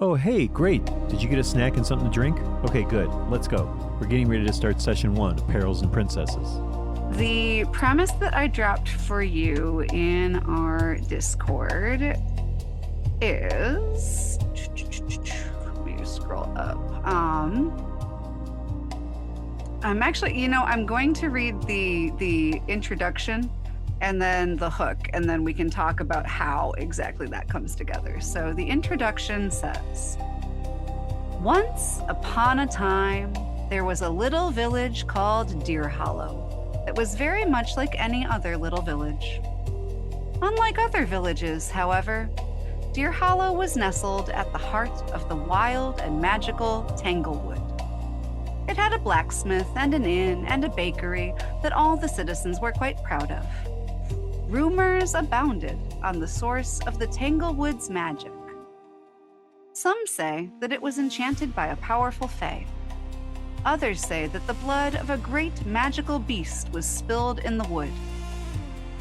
Oh, hey, great. Did you get a snack and something to drink? Okay, good. Let's go. We're getting ready to start session 1 of Perils and Princesses. The premise that I dropped for you in our Discord is. Let me just scroll up. I'm actually, I'm going to read the introduction and then the hook, and then we can talk about how exactly that comes together. So the introduction says, once upon a time, there was a little village called Deer Hollow that was very much like any other little village. Unlike other villages, however, Deer Hollow was nestled at the heart of the wild and magical Tanglewood. It had a blacksmith and an inn and a bakery that all the citizens were quite proud of. Rumors abounded on the source of the Tanglewood's magic. Some say that it was enchanted by a powerful fae. Others say that the blood of a great magical beast was spilled in the wood.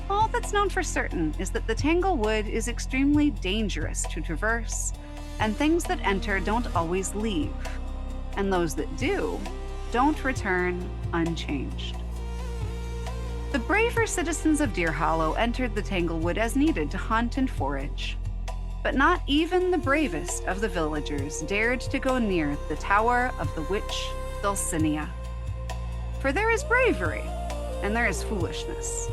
All that's known for certain is that the Tanglewood is extremely dangerous to traverse, and things that enter don't always leave, and those that do don't return unchanged. The braver citizens of Deer Hollow entered the Tanglewood as needed to hunt and forage. But not even the bravest of the villagers dared to go near the tower of the witch Dulcinea. For there is bravery, and there is foolishness.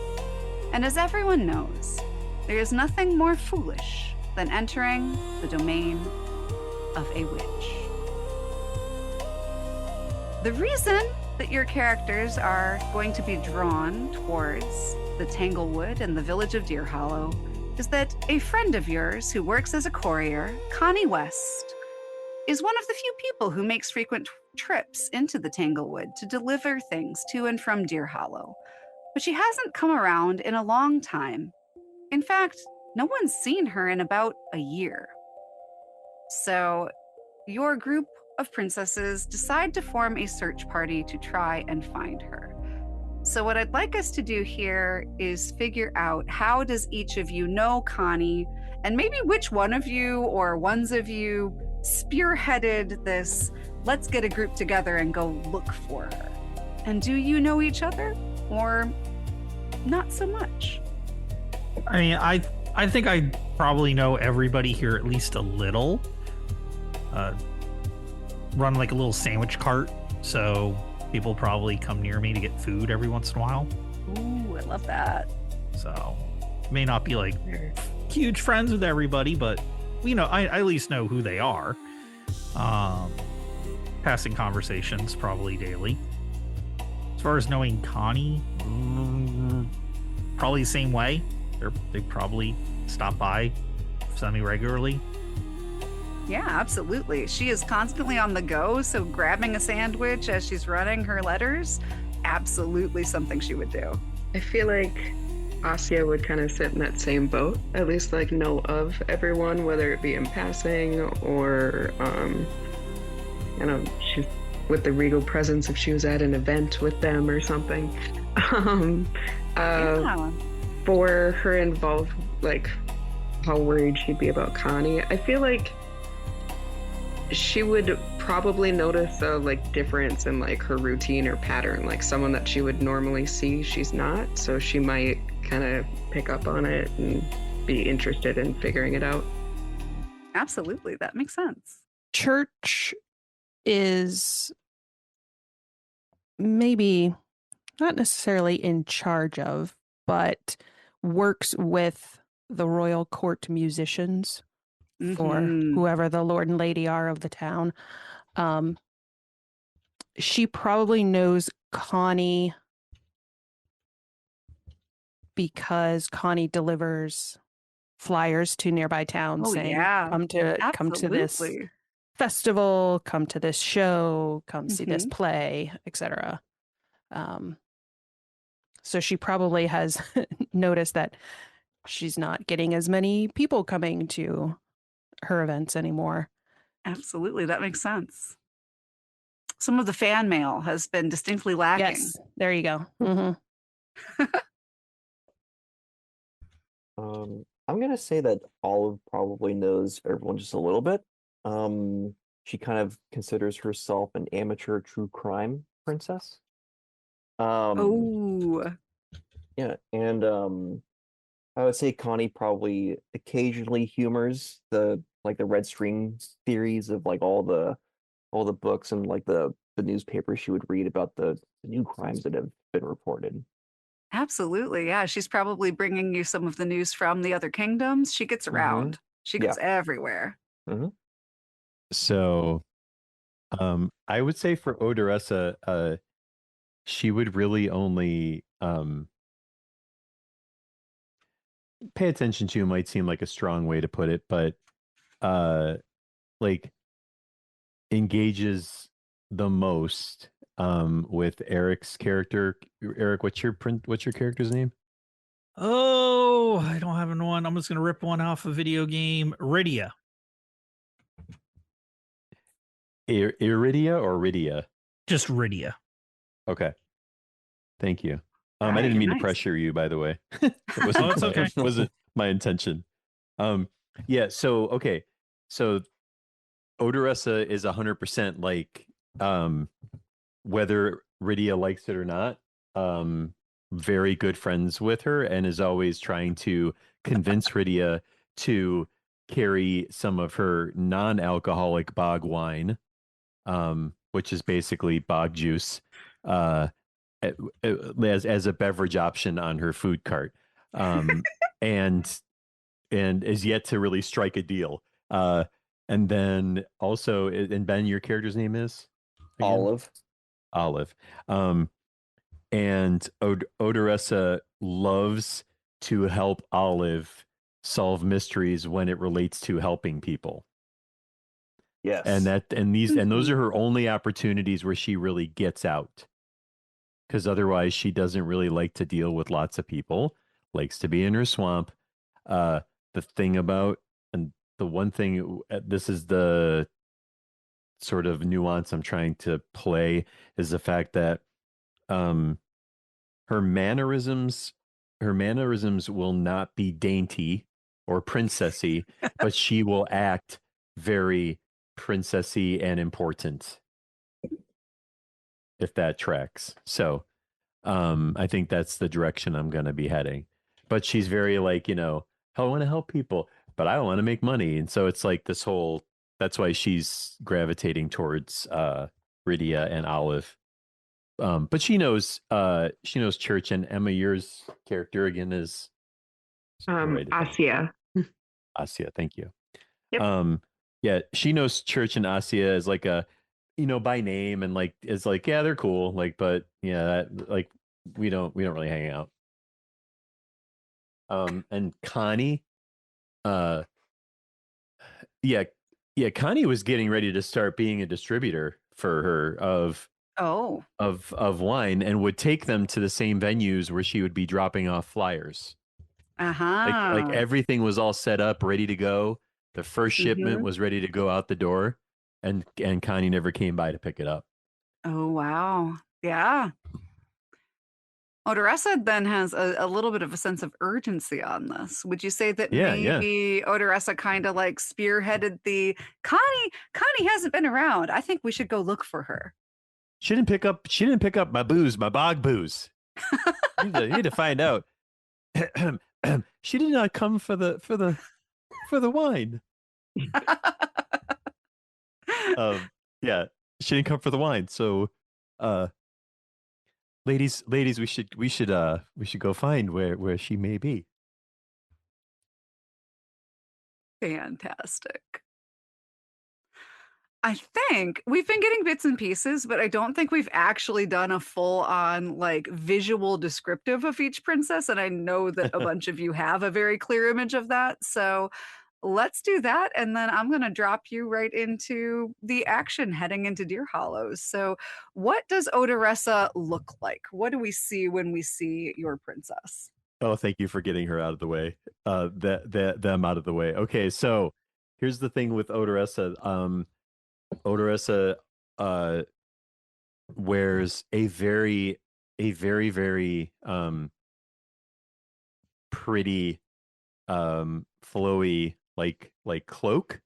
And as everyone knows, there is nothing more foolish than entering the domain of a witch. The reason that your characters are going to be drawn towards the Tanglewood and the village of Deer Hollow is that a friend of yours who works as a courier, Connie West, is one of the few people who makes frequent trips into the Tanglewood to deliver things to and from Deer Hollow. But she hasn't come around in a long time. In fact, no one's seen her in about a year. So your group of princesses decide to form a search party to try and find her. So what I'd like us to do here is figure out, how does each of you know Connie, and maybe which one of you or ones of you spearheaded this, let's get a group together and go look for her. And do you know each other, or not so much? I mean, I think I probably know everybody here at least a little. Run like a little sandwich cart, so people probably come near me to get food every once in a while. Ooh, I love that. So may not be like huge friends with everybody, but I at least know who they are. Passing conversations probably daily. As far as knowing Connie, probably the same way. They probably stop by semi-regularly. Yeah, absolutely. She is constantly on the go, so grabbing a sandwich as she's running her letters, absolutely something she would do. I feel like Asya would kind of sit in that same boat, at least like know of everyone, whether it be in passing or, she's with the regal presence if she was at an event with them or something. Yeah. For her involved, like how worried she'd be about Connie, I feel like she would probably notice a difference in her routine or pattern, like someone that she would normally see, she's not, so she might kind of pick up on it and be interested in figuring it out. Absolutely, that makes sense. Church is maybe not necessarily in charge of, but works with the royal court musicians for whoever the lord and lady are of the town. She probably knows Connie because Connie delivers flyers to nearby towns saying, come to this festival, come to this show, come see this play, etc. So she probably has noticed that she's not getting as many people coming to her events anymore. Absolutely, that makes sense. Some of the fan mail has been distinctly lacking. Yes, there you go. Mm-hmm. I'm gonna say that Olive probably knows everyone just a little bit. She kind of considers herself an amateur true crime princess. Oh. Yeah, and I would say Connie probably occasionally humors the red string theories of like all the books and like the newspapers she would read about the new crimes that have been reported. Absolutely. Yeah. She's probably bringing you some of the news from the other kingdoms. She gets around. She Yeah. goes everywhere. So, I would say for Odoressa, she would really only pay attention to might seem like a strong way to put it, but like engages the most with Eric's character. Eric, what's your character's name? Oh, I don't have one. I'm just gonna rip one off a video game. Rydia. Iridia or Rydia? Just Rydia. Okay. Thank you. Right, I didn't mean nice. to pressure you, by the way. It wasn't my intention. Yeah, so okay. So Odoressa is 100% like whether Rydia likes it or not, very good friends with her and is always trying to convince Rydia to carry some of her non-alcoholic bog wine, which is basically bog juice, as a beverage option on her food cart, and is yet to really strike a deal. And then also, and Ben, your character's name is again? Olive. Olive. And Odoressa loves to help Olive solve mysteries when it relates to helping people. Yes. And those are her only opportunities where she really gets out. Because otherwise she doesn't really like to deal with lots of people, likes to be in her swamp. The thing about, and the one thing, this is the sort of nuance I'm trying to play, is the fact that her mannerisms will not be dainty or princessy, but she will act very princessy and important, if that tracks. So I think that's the direction I'm going to be heading. But she's very like, I want to help people, but I want to make money. And so it's like this whole, that's why she's gravitating towards Rydia and Olive. But she knows Church. And Emma, yours character again is Asya. Asya, thank you. Yep. Yeah, she knows Church and Asya as like a, by name, and like is like, yeah, they're cool, like, but yeah, like we don't really hang out. And Connie, yeah, Connie was getting ready to start being a distributor for her of wine, and would take them to the same venues where she would be dropping off flyers. Like everything was all set up, ready to go. The first shipment was ready to go out the door, and Connie never came by to pick it up. Oh, wow. Yeah. Odoressa then has a little bit of a sense of urgency on this. Would you say that maybe Odoressa kind of like spearheaded the Connie hasn't been around. I think we should go look for her. She didn't pick up my booze, my bog booze. You need to find out. She did not come for the wine. Yeah, she didn't come for the wine. So, ladies, we should go find where she may be. Fantastic. I think we've been getting bits and pieces, but I don't think we've actually done a full-on like visual descriptive of each princess. And I know that a bunch of you have a very clear image of that. So let's do that. And then I'm going to drop you right into the action heading into Deer Hollows. So what does Odoressa look like? What do we see when we see your princess? Oh, thank you for getting her out of the way. Them out of the way. Okay, so here's the thing with Odoressa. Odoressa wears a very pretty flowy like cloak,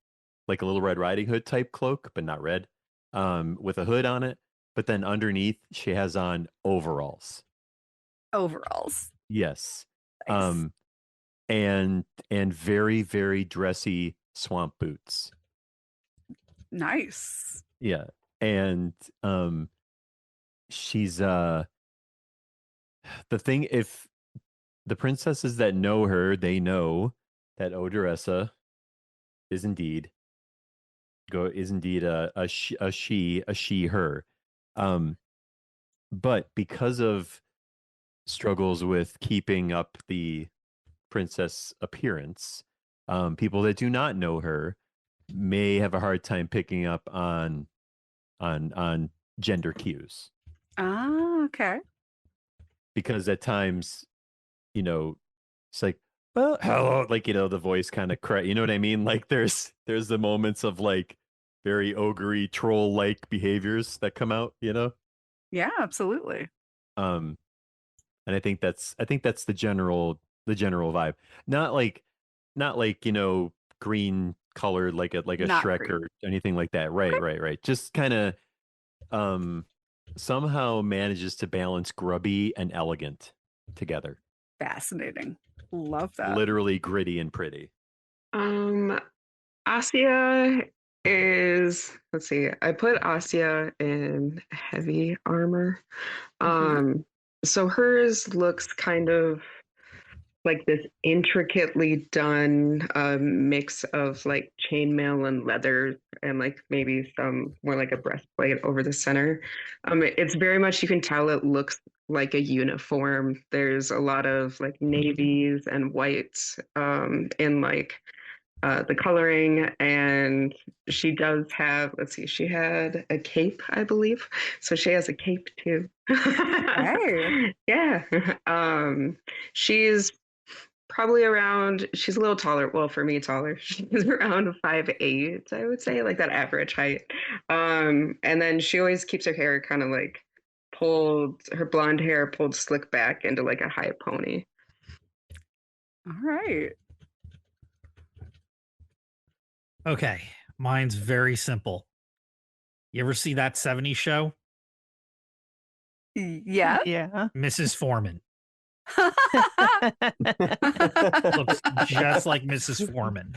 like a little Red Riding Hood type cloak, but not red, with a hood on it. But then underneath, she has on overalls. Overalls. Yes. Nice. And very, very dressy swamp boots. Nice. Yeah. And she's the thing, if the princesses that know her, they know that Odoressa is indeed a she her. But because of struggles with keeping up the princess appearance, people that do not know her may have a hard time picking up on gender cues. Ah, okay. Because at times, you know, it's like, well, hello, like, the voice kind of you know what I mean? Like there's the moments of like very ogre troll like behaviors that come out, Yeah, absolutely. And I think that's the general vibe. Not like green colored like a Not Shrek green. or anything like that. Right, Okay. right. Just kind of somehow manages to balance grubby and elegant together. Fascinating. Love that. Literally gritty and pretty. Asya is, let's see, I put Asya in heavy armor. So hers looks kind of like this intricately done mix of like chainmail and leather and like maybe some more like a breastplate over the center. It's very much, you can tell it looks like a uniform. There's a lot of like navies and whites in like the coloring, and she does have, let's see, she had a cape, I believe, so she has a cape too. Hey. Yeah. She's probably around, she's a little taller, well, for me taller, she's around 5'8", I would say, like that average height. And then she always keeps her hair kind of like pulled, her blonde hair pulled slick back into like a high pony. All right. Okay, mine's very simple. You ever see that 70s show? Yeah. Yeah. Mrs. Foreman. Looks just like Mrs. Foreman.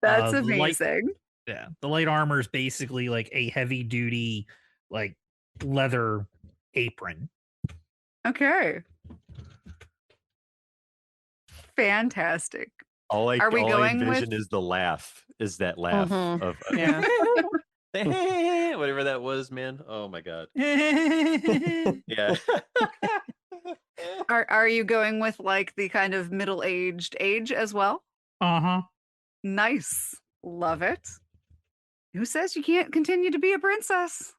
That's amazing. The light armor is basically like a heavy duty, like leather apron. Okay. Fantastic. Are we going I envision with... is that laugh of yeah. Whatever that was, man. Oh my god. Yeah. Are you going with like the kind of middle-aged age as well? Uh-huh. Nice. Love it. Who says you can't continue to be a princess?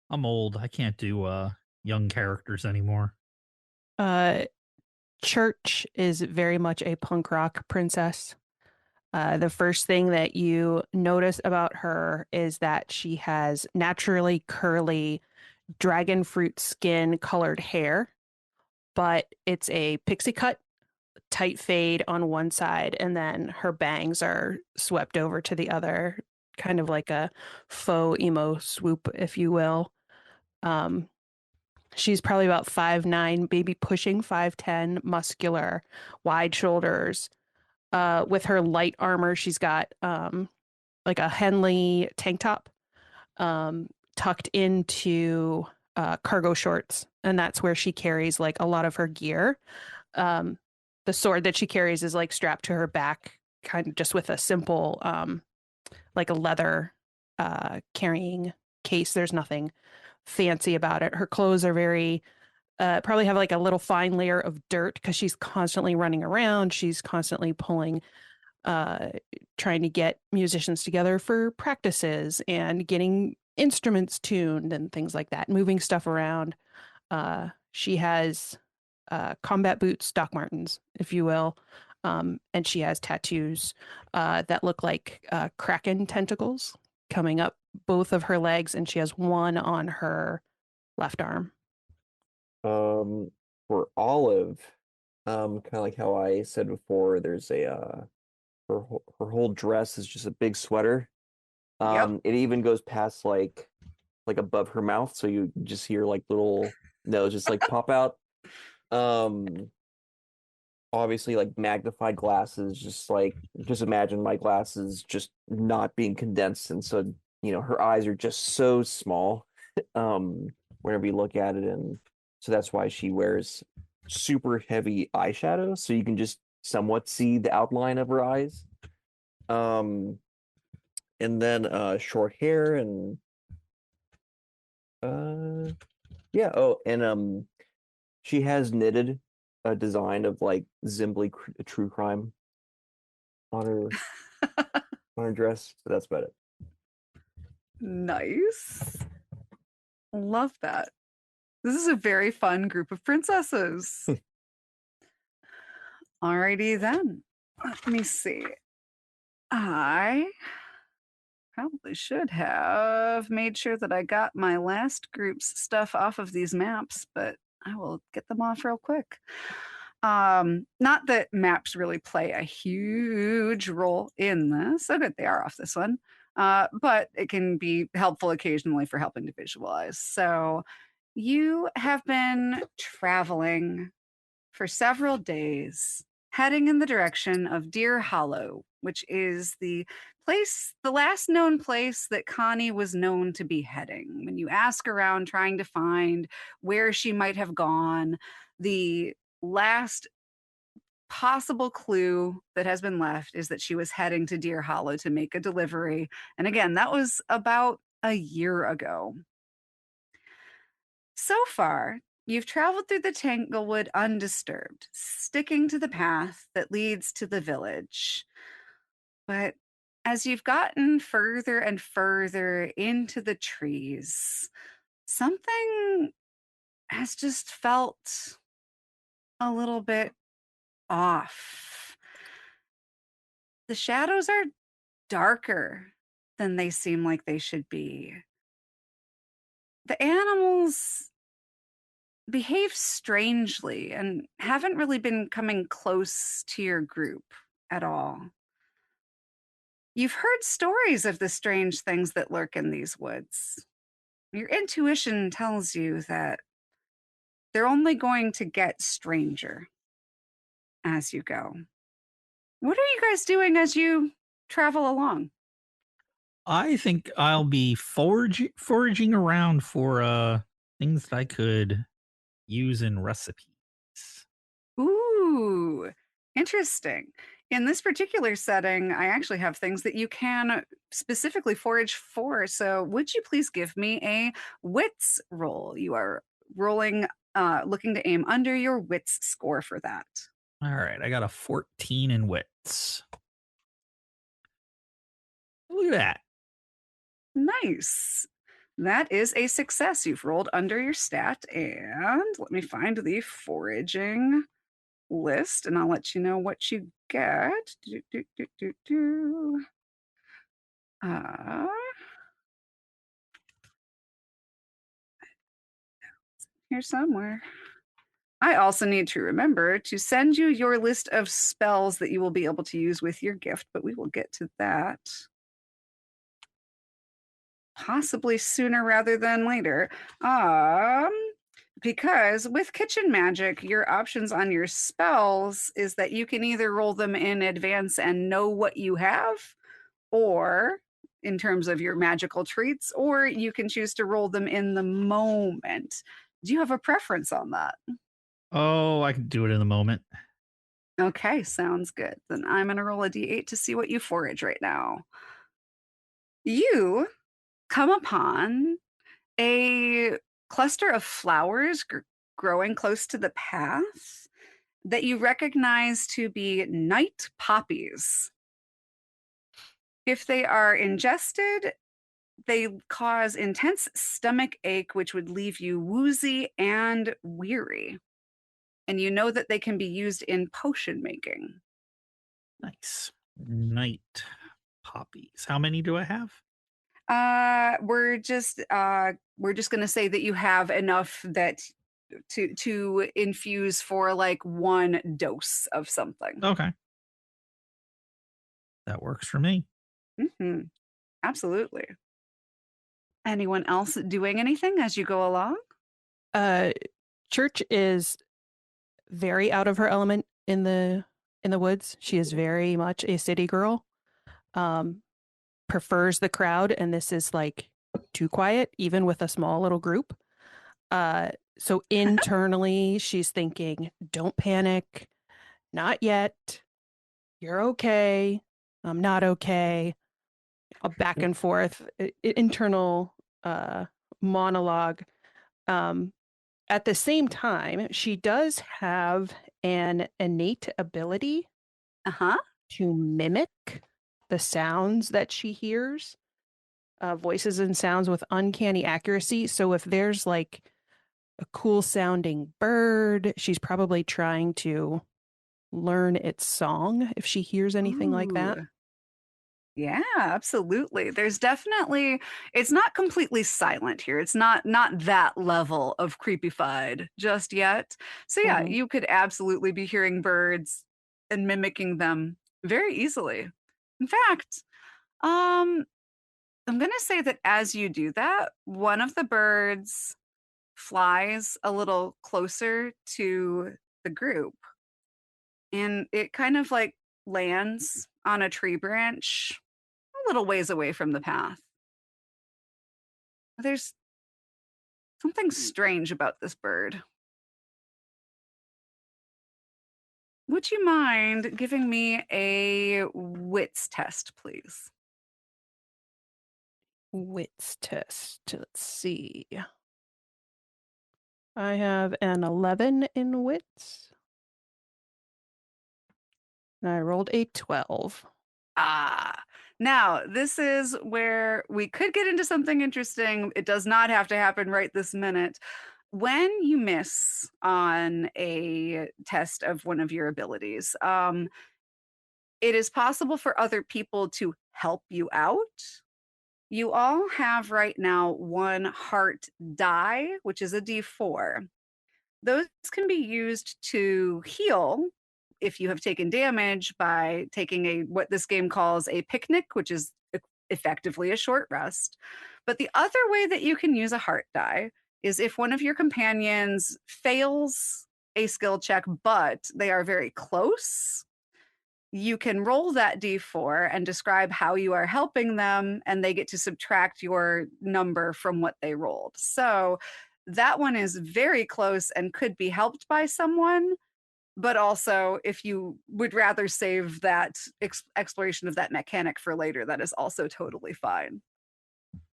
I'm old. I can't do young characters anymore. Church is very much a punk rock princess. The first thing that you notice about her is that she has naturally curly dragon fruit skin colored hair, but it's a pixie cut, tight fade on one side, and then her bangs are swept over to the other, kind of like a faux emo swoop, if you will. She's probably about 5'9", maybe pushing 5'10", muscular, wide shoulders. With her light armor, she's got like a Henley tank top tucked into cargo shorts, and that's where she carries like a lot of her gear. The sword that she carries is like strapped to her back, kind of just with a simple like a leather carrying case. There's nothing fancy about it. Her clothes are very probably have like a little fine layer of dirt because she's constantly running around. She's constantly pulling trying to get musicians together for practices and getting instruments tuned and things like that, moving stuff around. She has combat boots, Doc Martens, if you will. And she has tattoos that look like kraken tentacles coming up both of her legs, and she has one on her left arm. For Olive, kind of like how I said before, there's a her whole dress is just a big sweater. Yep. It even goes past like above her mouth, so you just hear like little nose just like pop out. Um, Obviously like magnified glasses, just imagine my glasses just not being condensed, and so her eyes are just so small whenever you look at it, and so that's why she wears super heavy eyeshadow so you can just somewhat see the outline of her eyes. And then short hair and yeah, oh, and she has knitted a design of like Zimbly true crime on her dress. So that's about it. Nice. Love that. This is a very fun group of princesses. Alrighty then. Let me see. I probably should have made sure that I got my last group's stuff off of these maps, but I will get them off real quick. Not that maps really play a huge role in this. So good they are off this one. But it can be helpful occasionally for helping to visualize. So you have been traveling for several days, heading in the direction of Deer Hollow, which is the last known place that Connie was known to be heading. When you ask around trying to find where she might have gone, the last possible clue that has been left is that she was heading to Deer Hollow to make a delivery. And again, that was about a year ago. So far, you've traveled through the Tanglewood undisturbed, sticking to the path that leads to the village. But as you've gotten further and further into the trees, something has just felt a little bit off. The shadows are darker than they seem like they should be. The animals behave strangely and haven't really been coming close to your group at all. You've heard stories of the strange things that lurk in these woods. Your intuition tells you that they're only going to get stranger as you go. What are you guys doing as you travel along? I think I'll be foraging around for things that I could use in recipes. Ooh, interesting. In this particular setting, I actually have things that you can specifically forage for. So, would you please give me a wits roll? You are rolling, looking to aim under your wits score for that. All right, I got a 14 in wits. Look at that. Nice. That is a success. You've rolled under your stat. And let me find the foraging list and I'll let you know what you get. Here somewhere. I also need to remember to send you your list of spells that you will be able to use with your gift, but we will get to that possibly sooner rather than later. Because with kitchen magic, your options on your spells is that you can either roll them in advance and know what you have, or in terms of your magical treats, or you can choose to roll them in the moment. Do you have a preference on that? Oh, I can do it in a moment. Okay, sounds good. Then I'm going to roll a d8 to see what you forage right now. You come upon a cluster of flowers growing close to the path that you recognize to be night poppies. If they are ingested, they cause intense stomach ache, which would leave you woozy and weary. And you know that they can be used in potion making. Nice. Night poppies. How many do I have? We're just going to say that you have enough that to infuse for like one dose of something. Okay. That works for me. Mm-hmm. Absolutely. Anyone else doing anything as you go along? Church is very out of her element in the woods. She is very much a city girl. Prefers the crowd, and this is like too quiet, even with a small little group. So internally, she's thinking, "Don't panic, not yet. You're okay. I'm not okay." A back and forth internal monologue. At the same time, she does have an innate ability to mimic the sounds that she hears, voices and sounds with uncanny accuracy. So if there's like a cool sounding bird, she's probably trying to learn its song if she hears anything like that. Yeah, absolutely. There's definitely, it's not completely silent here. It's not that level of creepyfied just yet. So yeah, you could absolutely be hearing birds and mimicking them very easily. In fact, I'm going to say that as you do that, one of the birds flies a little closer to the group, and it kind of like lands on a tree branch a little ways away from the path. There's something strange about this bird. Would you mind giving me a wits test, please? Wits test. Let's see. I have an 11 in wits. And I rolled a 12. Now this is where we could get into something interesting. It does not have to happen right this minute. When you miss on a test of one of your abilities, it is possible for other people to help you out. You all have right now 1 heart die, which is a d4. Those can be used to heal if you have taken damage by taking what this game calls a picnic, which is effectively a short rest. But the other way that you can use a heart die is if one of your companions fails a skill check, but they are very close, you can roll that d4 and describe how you are helping them, and they get to subtract your number from what they rolled. So that one is very close and could be helped by someone. But also, if you would rather save that exploration of that mechanic for later, that is also totally fine.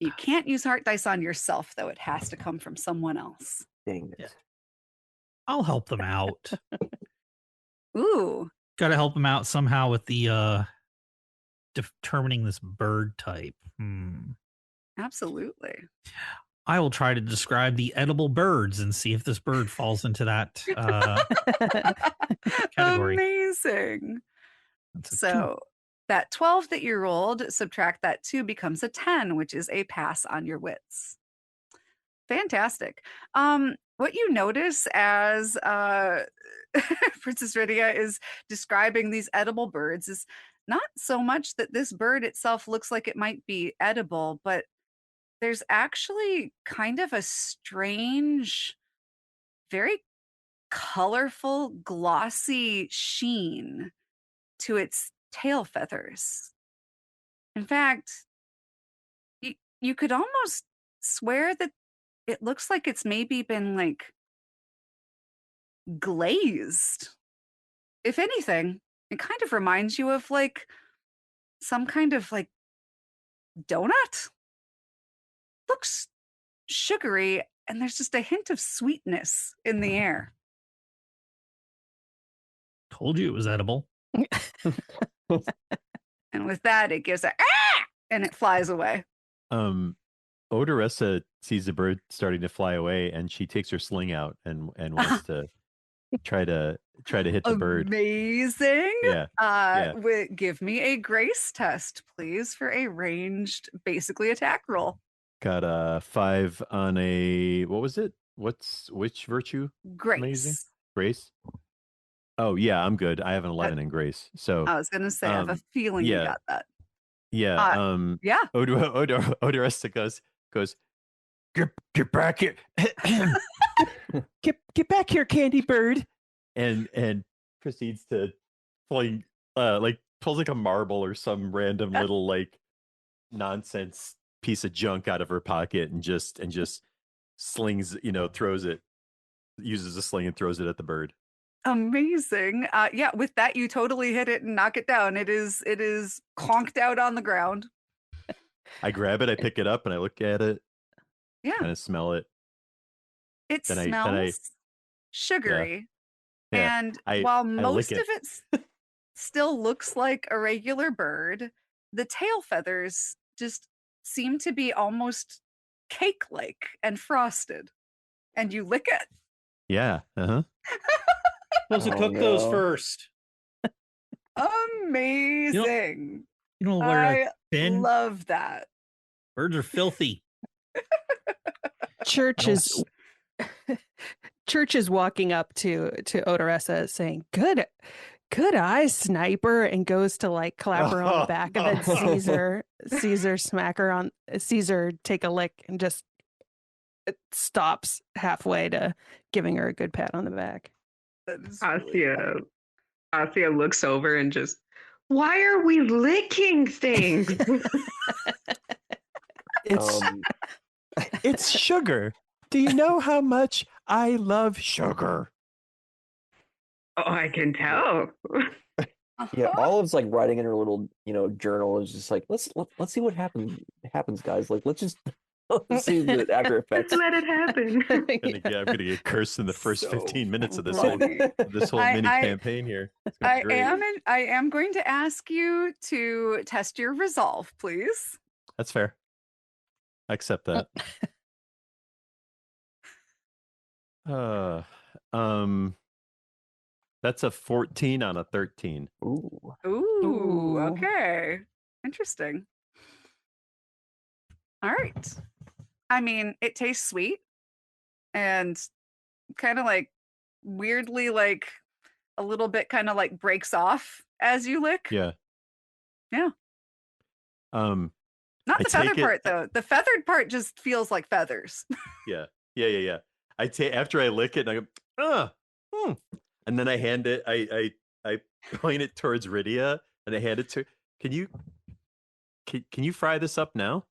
You can't use heart dice on yourself, though. It has to come from someone else. Dang it. I'll help them out. Ooh. Got to help them out somehow with the determining this bird type. Absolutely. I will try to describe the edible birds and see if this bird falls into that category. Amazing. So that 12 that you rolled, subtract that 2 becomes a 10, which is a pass on your wits. Fantastic. What you notice as Princess Rydia is describing these edible birds is not so much that this bird itself looks like it might be edible, but there's actually kind of a strange, very colorful, glossy sheen to its tail feathers. In fact, you could almost swear that it looks like it's maybe been like glazed. If anything, it kind of reminds you of like some kind of like donut. Looks sugary, and there's just a hint of sweetness in the air. Told you it was edible. And with that, it gives a and it flies away. Odoressa sees the bird starting to fly away, and she takes her sling out and wants to try to hit the bird. Amazing. Yeah. Give me a grace test, please, for a ranged, basically attack roll. Got a 5 on a, what was it? Which virtue? Grace. Amazing. Grace. Oh yeah, I'm good. I have an 11 in grace. So I was gonna say I have a feeling you yeah, got that. yeah. Yeah. Odoresta goes, get back here. get back here, Candy Bird. And proceeds to fling pulls like a marble or some random little like nonsense piece of junk out of her pocket and just slings, throws it, uses a sling and throws it at the bird. Amazing. Yeah, with that you totally hit it and knock it down. It is conked out on the ground. I grab it, I pick it up, and I look at it. Yeah. Kind of smell it. It smells sugary. Yeah. And while most of it still looks like a regular bird, the tail feathers just seem to be almost cake-like and frosted. And you lick it. Yeah. Uh-huh. Supposed to cook those first. Amazing. You know where I love that. Birds are filthy. Church is walking up to Odoressa saying, Good eye, sniper, and goes to like clap her on the back and then Caesar smack her on Caesar take a lick and just stops halfway to giving her a good pat on the back. Asia looks over and just, why are we licking things? It's sugar. Do you know how much I love sugar? Oh, I can tell. Yeah, Olive's like writing in her little, journal. Is just like, let's see what happens, guys. Like, let's see the after effects. Let it happen. I'm gonna get cursed in the first 15 minutes of this whole mini campaign here. I am going to ask you to test your resolve, please. That's fair. I accept that. That's a 14 on a 13. Ooh, okay. Interesting. All right. I mean, it tastes sweet and kind of like weirdly like a little bit kind of like breaks off as you lick. Yeah. Yeah. Not the feathered part though. The feathered part just feels like feathers. Yeah. After I lick it, and I go, and then I hand it. I point it towards Rydia, and I hand it to. Can you fry this up now?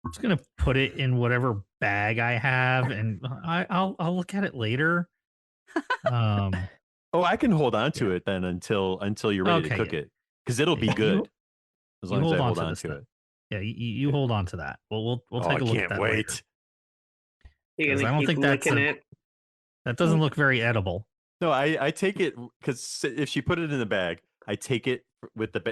I'm just gonna put it in whatever bag I have, and I'll look at it later. I can hold on to it then until you're ready to cook it, because it'll be good as long as I hold on to it. Yeah, you hold on to that. We'll take a look at that later. Because I don't think that doesn't look very edible. No, I take it because if she put it in the bag, I take it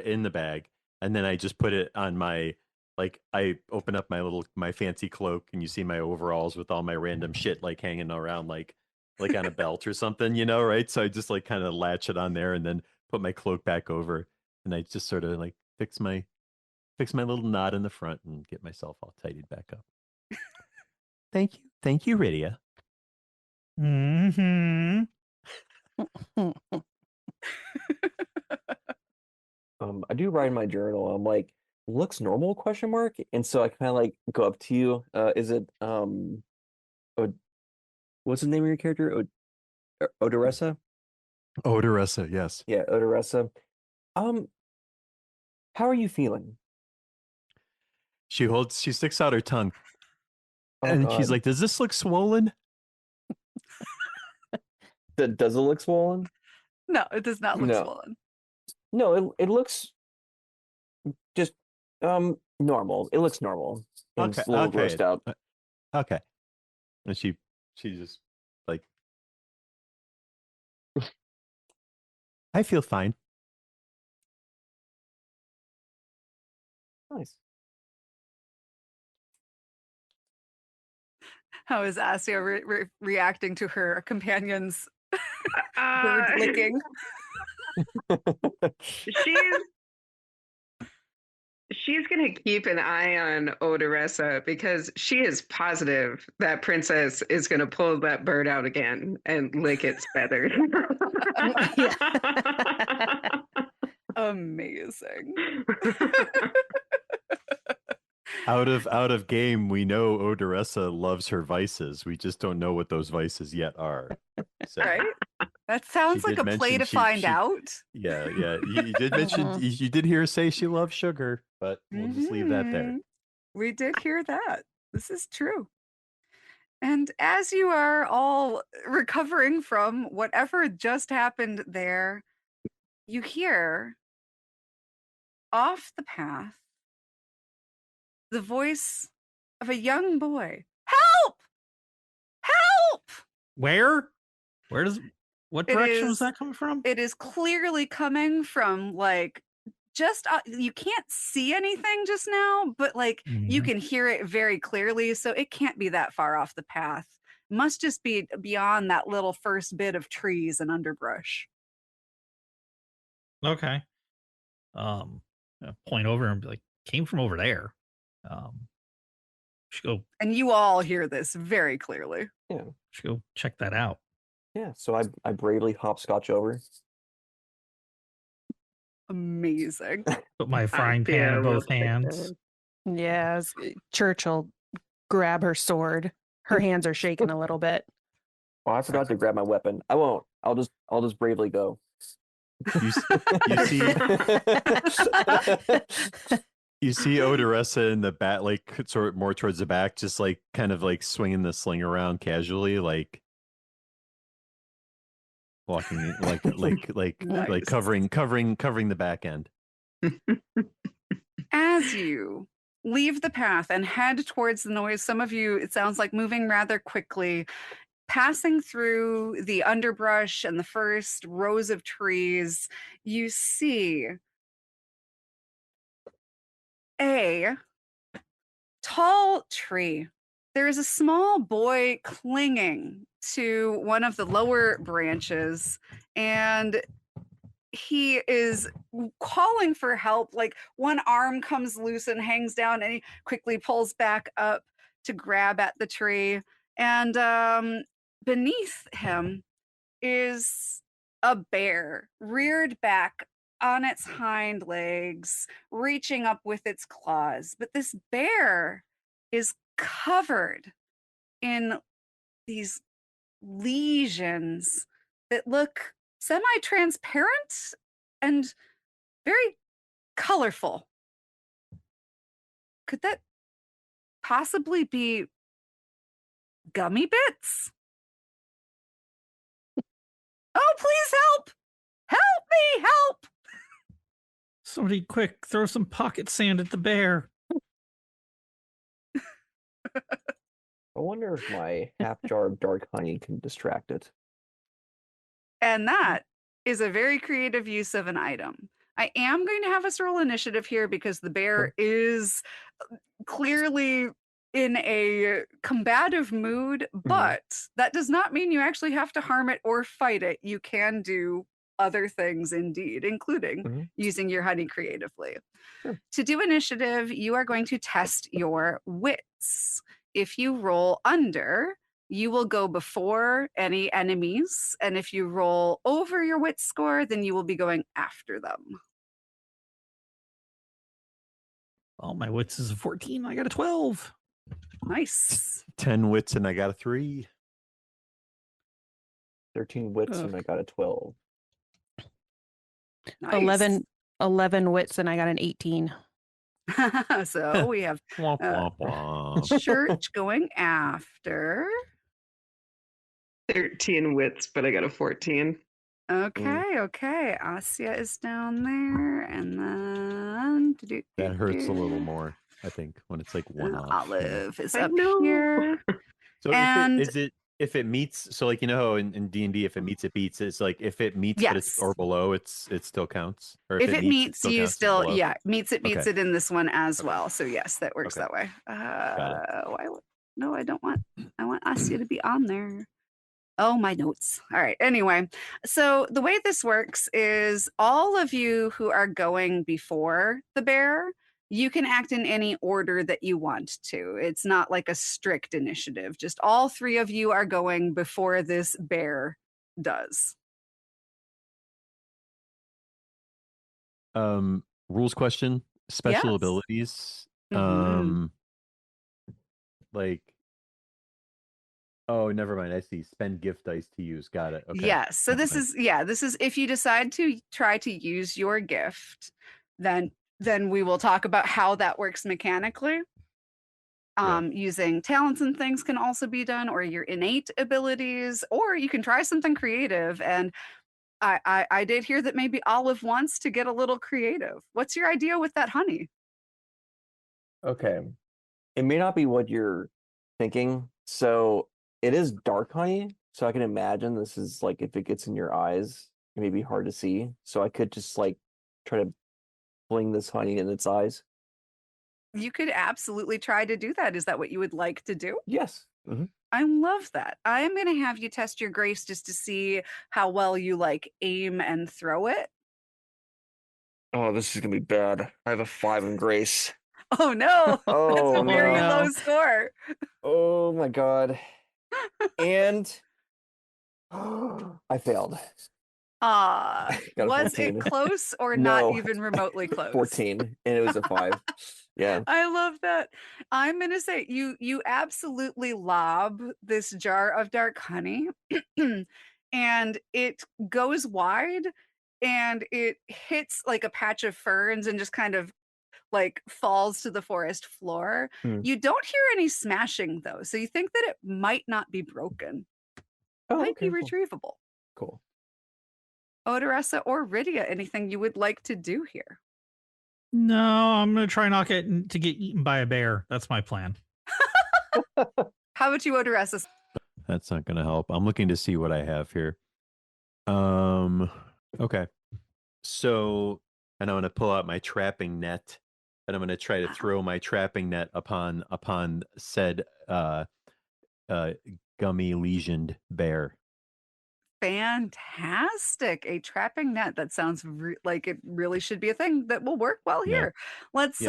in the bag, and then I just put it on my, like, I open up my fancy cloak, and you see my overalls with all my random shit like hanging around like on a belt or something, right? So I just like kind of latch it on there and then put my cloak back over, and I just sort of like fix my little knot in the front and get myself all tidied back up. Thank you, Rydia. Mm-hmm. I do write in my journal. I'm like, looks normal? ? And so I kind of like go up to you. Is it what's the name of your character? Odoressa? Odoressa, yes. Yeah, Odoressa. How are you feeling? She sticks out her tongue. And God. She's like, does this look swollen? Does it look swollen? No, it does not look swollen. No, it looks just normal. It looks normal. Okay. It's a little grossed out. Okay. And she just like, I feel fine. Nice. How is Asia reacting to her companion's bird licking? She's gonna keep an eye on Odoressa because she is positive that Princess is gonna pull that bird out again and lick its feathers. Amazing. Out of game, we know Odoressa loves her vices. We just don't know what those vices yet are. So right? That sounds like a play to find out. Yeah. You did mention you did hear her say she loves sugar, but we'll just leave that there. We did hear that. This is true. And as you are all recovering from whatever just happened there, you hear off the path the voice of a young boy. Help! Help! Where? What direction was that coming from? It is clearly coming from like just you can't see anything just now, but like you can hear it very clearly, so it can't be that far off the path. Must just be beyond that little first bit of trees and underbrush. Okay. Point over and be like, came from over there. Should go. And you all hear this very clearly. Yeah. Should go check that out. Yeah. So I bravely hopscotch over. Amazing. Put my frying pan in both hands. Yes. Churchill grab her sword. Her hands are shaking a little bit. Oh, I forgot to grab my weapon. I won't. I'll just bravely go. You see you see Odoressa in the back, like sort of more towards the back, just like kind of like swinging the sling around casually, like walking like Nice. like covering the back end. As you leave the path and head towards the noise, some of you, it sounds like, moving rather quickly, passing through the underbrush and the first rows of trees, you see a tall tree. There is a small boy clinging to one of the lower branches, and he is calling for help. Like one arm comes loose and hangs down, and he quickly pulls back up to grab at the tree. And beneath him is a bear reared back on its hind legs, reaching up with its claws. But this bear is covered in these lesions that look semi-transparent and very colorful. Could that possibly be gummy bits? Oh, please help! Help me! Help! Somebody quick, throw some pocket sand at the bear. I wonder if my half jar of dark honey can distract it. And that is a very creative use of an item. I am going to have us roll initiative here because the bear is clearly in a combative mood, but that does not mean you actually have to harm it or fight it. You can do other things indeed, including using your honey creatively. Sure. To do initiative, you are going to test your wits. If you roll under, you will go before any enemies. And if you roll over your wit score, then you will be going after them. Oh, my wits is a 14. I got a 12. Nice. 10 wits and I got a 3. 13 wits and I got a 12. Nice. 11 wits and I got an 18. So we have Church going after. 13 wits, but I got a 14. Okay. Asya is down there, and then that hurts a little more, I think, when it's like one off. Olive is up here. So and if it meets, so like you know how in D&D if it meets it beats, it's like if it meets yes. but it's or below, it still counts. Or if it meets you still meets it okay. in this one as well. So yes, that works that way. No, I don't want. I want Asya to be on there. Oh, my notes. All right. Anyway, so the way this works is all of you who are going before the bear, you can act in any order that you want to. It's not like a strict initiative. Just all three of you are going before this bear does. rules question, special Yes. abilities. Mm-hmm. Like, oh, never mind. I see. Spend gift dice to use. Got it. Okay. Yes. So Never this mind. is if you decide to try to use your gift, then we will talk about how that works mechanically. Using talents and things can also be done, or your innate abilities, or you can try something creative. And I did hear that maybe Olive wants to get a little creative. What's your idea with that honey? Okay. It may not be what you're thinking. So it is dark honey. So I can imagine this is like if it gets in your eyes, it may be hard to see. So I could just like try to fling this honey in its eyes. You could absolutely try to do that. Is that what you would like to do? Yes. I love that. I'm going to have you test your grace just to see how well you like aim and throw it. Oh, this is gonna be bad. I have a 5 in grace. Oh no, that's a Oh very no. low score. Oh my god. And I failed. Was it close or No. not even remotely close? 14, and it was a 5. Yeah. I love that. I'm gonna say you absolutely lob this jar of dark honey and it goes wide and it hits like a patch of ferns and just kind of like falls to the forest floor. You don't hear any smashing though, so you think that it might not be broken. Oh, Might okay, be retrievable. Cool. Odoressa or Rydia, anything you would like to do here? No, I'm gonna try not to get eaten by a bear. That's my plan. How about you, Odoressa? That's not going to help. I'm looking to see what I have here. Okay. So, and I'm going to pull out my trapping net, and I'm going to try to throw my trapping net upon said gummy lesioned bear. Fantastic. A trapping net. That sounds like it really should be a thing that will work well here. Let's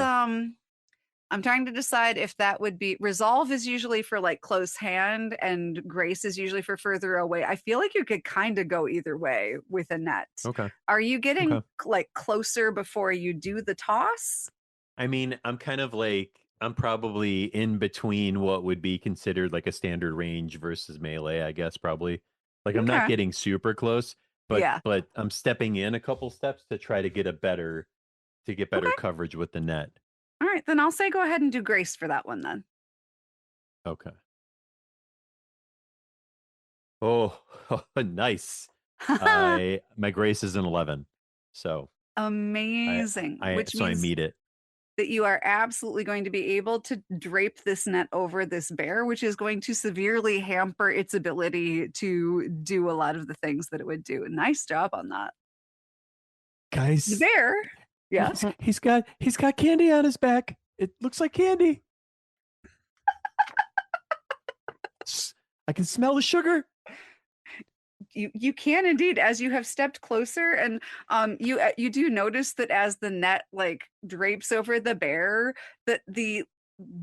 I'm trying to decide if that would be resolve is usually for like close hand and grace is usually for further away. I feel like you could kind of go either way with a net. Okay. Are you getting like closer before you do the toss? I mean, I'm kind of like I'm probably in between what would be considered like a standard range versus melee, I guess probably. Like I'm not getting super close, but I'm stepping in a couple steps to try to get better coverage with the net. All right, then I'll say go ahead and do grace for that one then. Okay. Oh, nice. My grace is an 11. So amazing. Which means I meet it. That you are absolutely going to be able to drape this net over this bear, which is going to severely hamper its ability to do a lot of the things that it would do. Nice job on that. Guys. The bear. Yeah. He's got candy on his back. It looks like candy. I can smell the sugar. You can indeed, as you have stepped closer, and you do notice that as the net like drapes over the bear, that the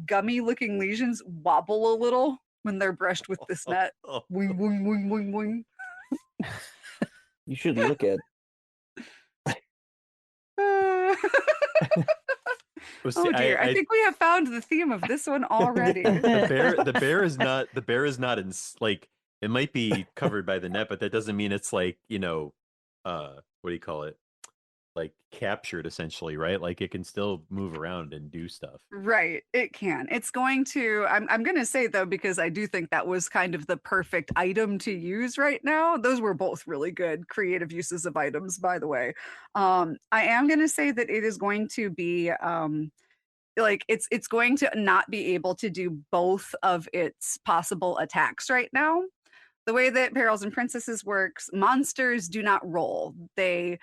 gummy looking lesions wobble a little when they're brushed with this net. Wing, wing, wing, wing, wing. You should look at. Oh dear! I think we have found the theme of this one already. The bear is not in like. It might be covered by the net, but that doesn't mean it's like, what do you call it? Like captured essentially, right? Like it can still move around and do stuff. Right. It can. It's going to, I'm going to say though, because I do think that was kind of the perfect item to use right now. Those were both really good creative uses of items, by the way. I am going to say that it is going to be, like it's going to not be able to do both of its possible attacks right now. The way that Perils and Princesses works, monsters do not roll. They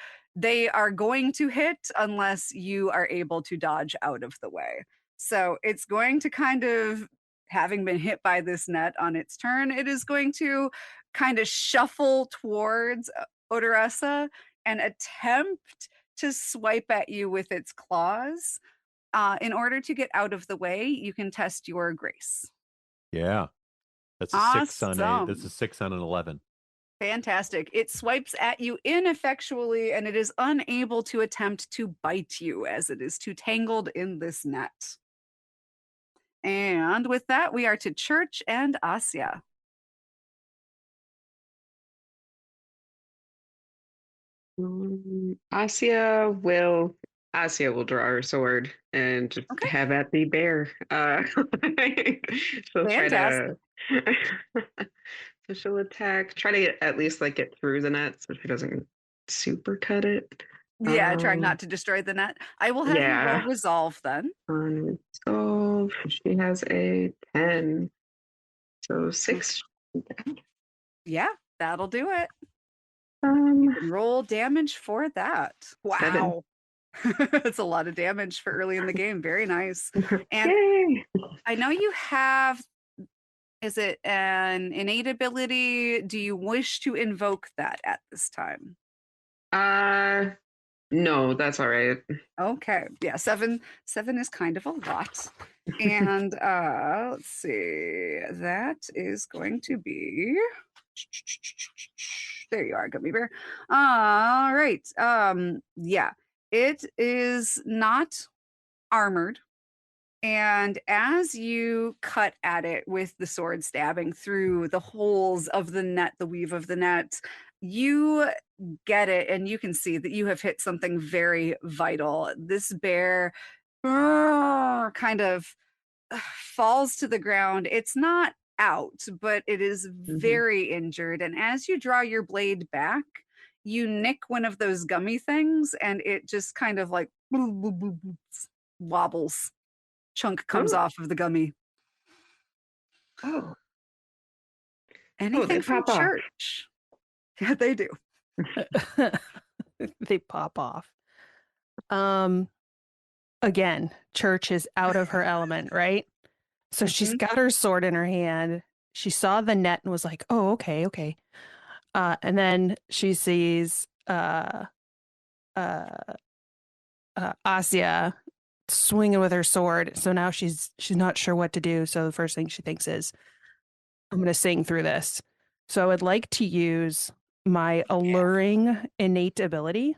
are going to hit unless you are able to dodge out of the way. So it's going to kind of, having been hit by this net on its turn, it is going to kind of shuffle towards Odoressa and attempt to swipe at you with its claws. In order to get out of the way, you can test your grace. Yeah. That's a 6 on an 11. Fantastic. It swipes at you ineffectually, and it is unable to attempt to bite you as it is too tangled in this net. And with that, we are to Church and Asya. Asya will draw her sword and just have at the bear. She'll try to so she'll attack, try to at least like get through the net so she doesn't super cut it. Yeah, trying not to destroy the net. I will have you roll resolve then. On resolve, she has a 10. So 6. Yeah, that'll do it. You can roll damage for that. Wow. That's a lot of damage for early in the game. Very nice. And Yay! I know you have, is it an innate ability? Do you wish to invoke that at this time? No, that's all right. Okay. Yeah, 7 is kind of a lot. And let's see. That is going to be, there you are, Gummy Bear. All right. Yeah, it is not armored. And as you cut at it with the sword stabbing through the holes of the net, the weave of the net, you get it and you can see that you have hit something very vital. This bear kind of falls to the ground. It's not out, but it is very injured. And as you draw your blade back, you nick one of those gummy things and it just kind of like wobbles. Chunk comes off of the gummy. Oh. Anything from church? Yeah, they do. They pop off. Again, Church is out of her element, right? So she's got her sword in her hand. She saw the net and was like, oh, okay. And then she sees Asya swinging with her sword. So now she's not sure what to do. So the first thing she thinks is, I'm going to sing through this. So I would like to use my alluring innate ability,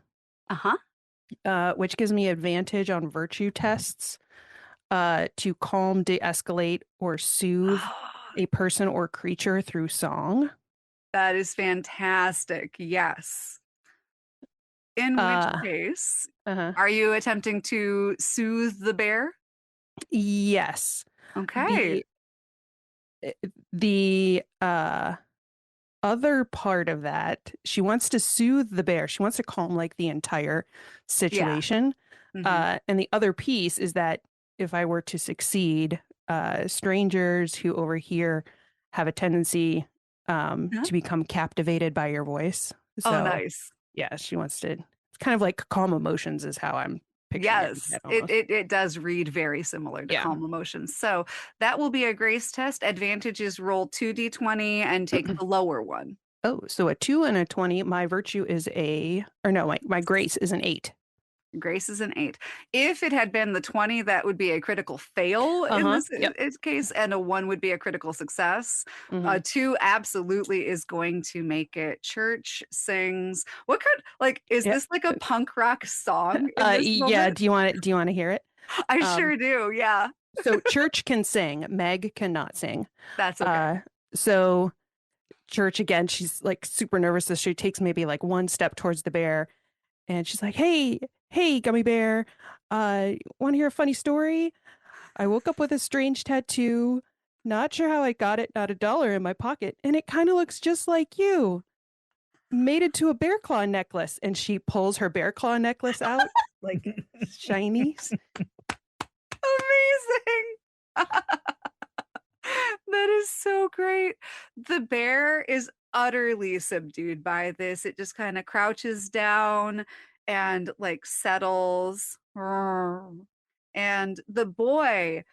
which gives me advantage on virtue tests to calm, de-escalate, or soothe a person or creature through song. That is fantastic. Yes. In which case, are you attempting to soothe the bear? Yes. Okay. The other part of that, she wants to soothe the bear. She wants to calm like the entire situation. And the other piece is that if I were to succeed, strangers who overhear have a tendency to become captivated by your voice. So, nice. Yeah, she wants to. It's kind of like calm emotions is how I'm picturing it. It does read very similar to calm emotions. So that will be a grace test. Advantage is roll 2d20 and take the lower one. Oh, so a 2 and a 20. My virtue is my grace is an 8. Grace is an 8. If it had been the 20, that would be a critical fail in this case, and a 1 would be a critical success. 2 absolutely is going to make it. Church sings. What kind? Is this like a punk rock song? Yeah. Do you want to hear it? I sure do. Yeah. So Church can sing. Meg cannot sing. That's okay. So Church again. She's like super nervous. So she takes maybe like one step towards the bear, and she's like, Hey, Gummy Bear, want to hear a funny story? I woke up with a strange tattoo. Not sure how I got it, not $1 in my pocket, and it kind of looks just like you. Made it to a bear claw necklace, and she pulls her bear claw necklace out, like shiny. Amazing! That is so great. The bear is utterly subdued by this. It just kind of crouches down and like settles. And the boy,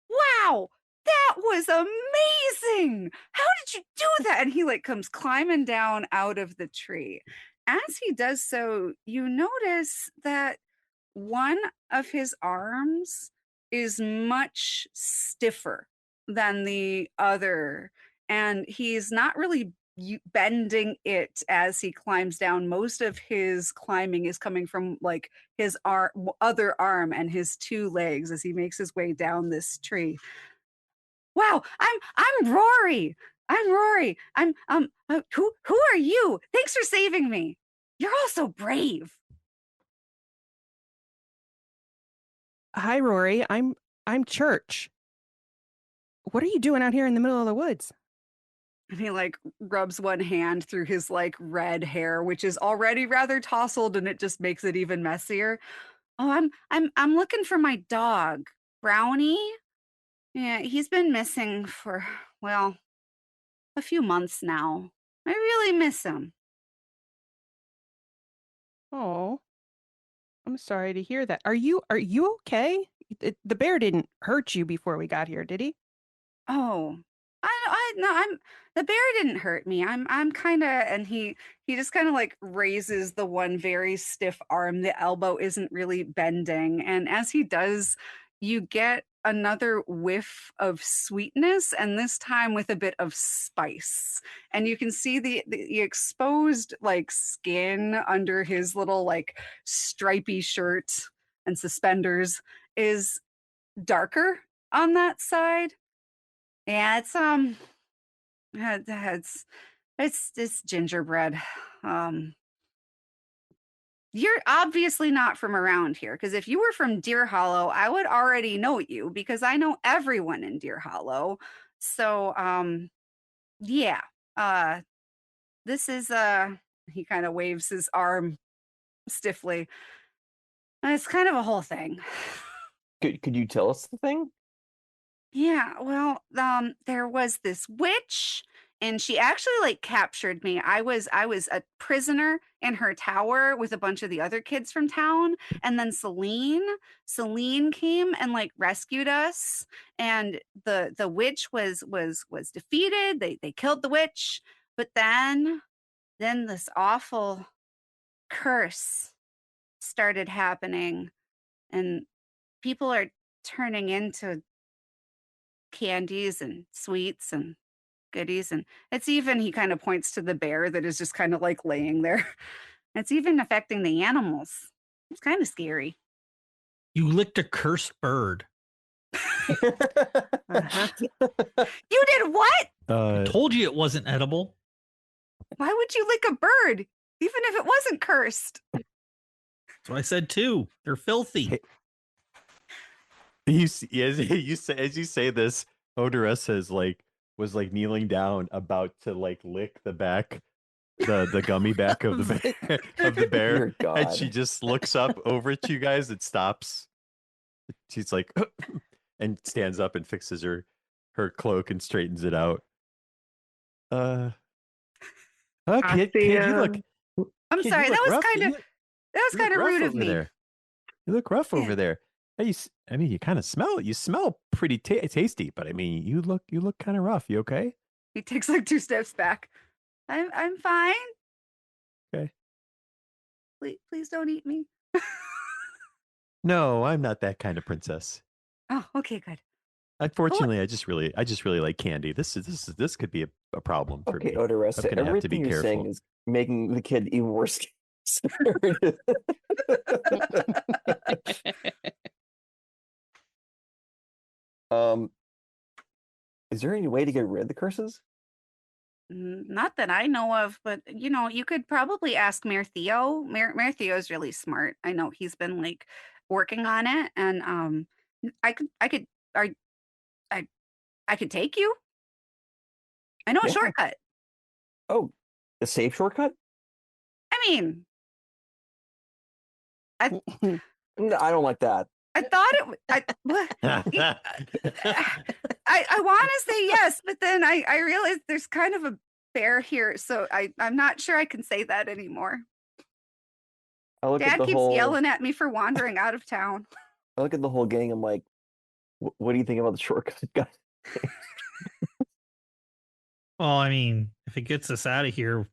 wow, that was amazing. How did you do that? And he like comes climbing down out of the tree. As he does so, you notice that one of his arms is much stiffer than the other. And he's not really bending it as he climbs down. Most of his climbing is coming from like his other arm and his 2 legs as he makes his way down this tree. Wow, I'm Rory. I'm Rory. Who are you? Thanks for saving me. You're all so brave. Hi, Rory. I'm Church. What are you doing out here in the middle of the woods? And he like rubs one hand through his like red hair, which is already rather tousled, and it just makes it even messier. Oh, I'm looking for my dog, Brownie. Yeah, he's been missing for, well, a few months now. I really miss him. Oh, I'm sorry to hear that. Are you okay? The bear didn't hurt you before we got here, did he? Oh, no, the bear didn't hurt me. I'm kind of, and he just kind of like raises the one very stiff arm. The elbow isn't really bending. And as he does, you get another whiff of sweetness, and this time with a bit of spice. And you can see the exposed like skin under his little like stripy shirt and suspenders is darker on that side. Yeah, it's gingerbread. You're obviously not from around here, because if you were from Deer Hollow, I would already know you because I know everyone in Deer Hollow. So, yeah. This is he kind of waves his arm stiffly. It's kind of a whole thing. Could you tell us the thing? Yeah, well, there was this witch, and she actually like captured me. I was a prisoner in her tower with a bunch of the other kids from town, and then Celine came and like rescued us, and the witch was defeated. They killed the witch, but then this awful curse started happening, and people are turning into candies and sweets and goodies. And it's even, he kind of points to the bear that is just kind of like laying there. It's even affecting the animals. It's kind of scary. You licked a cursed bird. Uh-huh. You did what? I told you it wasn't edible. Why would you lick a bird, even if it wasn't cursed? That's what I said too. They're filthy. As you say this, Odoressa was kneeling down, about to like lick the back, the gummy back of the bear, and she just looks up over at you guys. It stops. She's like, and stands up and fixes her cloak and straightens it out. Okay, kid, you look. I'm sorry. That was kind of rude of me. There. You look rough over there. Hey, you kind of smell. You smell pretty tasty, but I mean, you look kind of rough. You okay? He takes like 2 steps back. I'm fine. Okay. Please don't eat me. No, I'm not that kind of princess. Oh, okay, good. Unfortunately, I just really like candy. This could be a problem for me. Odoressa, I'm gonna have to be you're careful. saying is making the kid even worse. Is there any way to get rid of the curses? Not that I know of, but you could probably ask Mayor Theo. Mayor Theo's really smart. I know he's been like working on it, and I could take you. I know a shortcut. Oh, a safe shortcut? I mean, No, I don't like that. I thought it. I want to say yes, but then I realized there's kind of a bear here, so I'm not sure I can say that anymore. Dad keeps yelling at me for wandering out of town. I look at the whole gang. I'm like, what do you think about the shortcut, guys? Well, I mean, if it gets us out of here,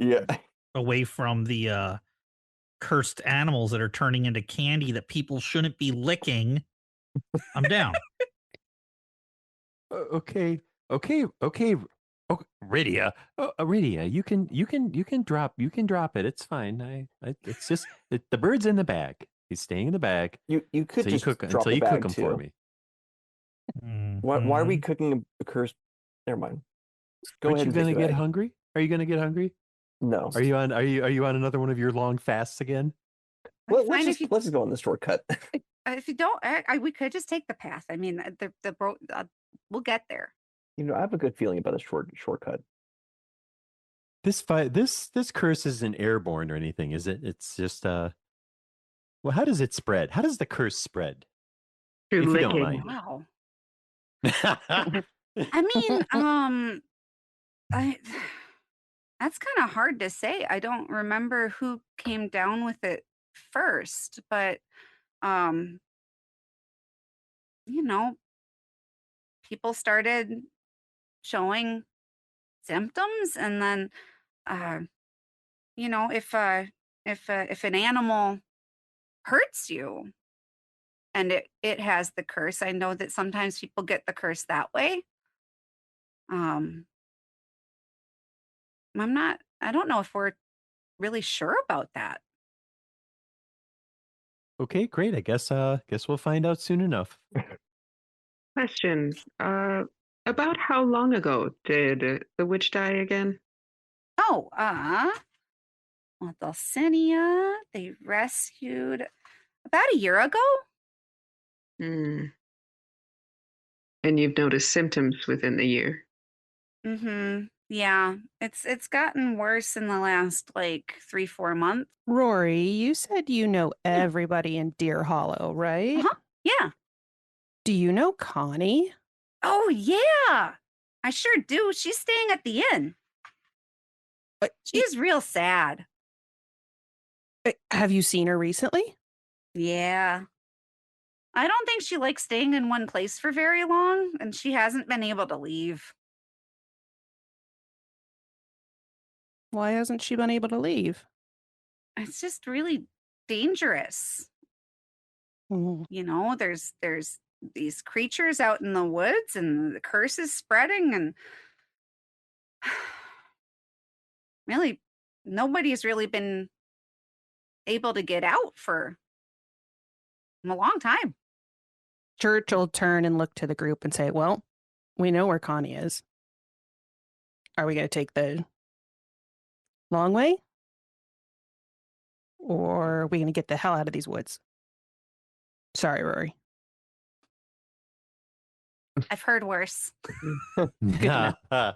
away from the cursed animals that are turning into candy that people shouldn't be licking, I'm down. Okay, Oh, Rydia. Oh, Rydia, you can drop it. It's fine. It's just the bird's in the bag. He's staying in the bag. You could So you just cook drop until the you cook bag them for too. me. Why are we cooking a cursed? Never mind. Go Aren't ahead you and take gonna the get bag. hungry? Are you gonna get hungry? No. Are you on another one of your long fasts again? Let's just go on the shortcut. If you don't, we could just take the path. I mean, we'll get there. I have a good feeling about a shortcut. This curse isn't airborne or anything, is it? It's just well, how does it spread? How does the curse spread? Through If you don't licking. mind. Wow. I mean, that's kind of hard to say. I don't remember who came down with it first, but people started showing symptoms, and then if an animal hurts you and it has the curse, I know that sometimes people get the curse that way. um I don't know if we're really sure about that. Okay, great. I guess we'll find out soon enough. Question. About how long ago did the witch die again? Oh, well, Dulcinea, they rescued about a year ago. Hmm. And you've noticed symptoms within the year. Yeah, it's gotten worse in the last like 3-4 months. Rory, you said you know everybody in Deer Hollow, right? Yeah. Do you know Connie? Oh yeah, I sure do. She's staying at the inn. She's real sad. Have you seen her recently? Yeah. I don't think she likes staying in one place for very long, and she hasn't been able to leave. Why hasn't she been able to leave? It's just really dangerous. There's these creatures out in the woods, and the curse is spreading, and really nobody's really been able to get out for a long time. Church will turn and look to the group and say, well, we know where Connie is. Are we going to take the long way? Or are we going to get the hell out of these woods? Sorry, Rory. I've heard worse. Good to know.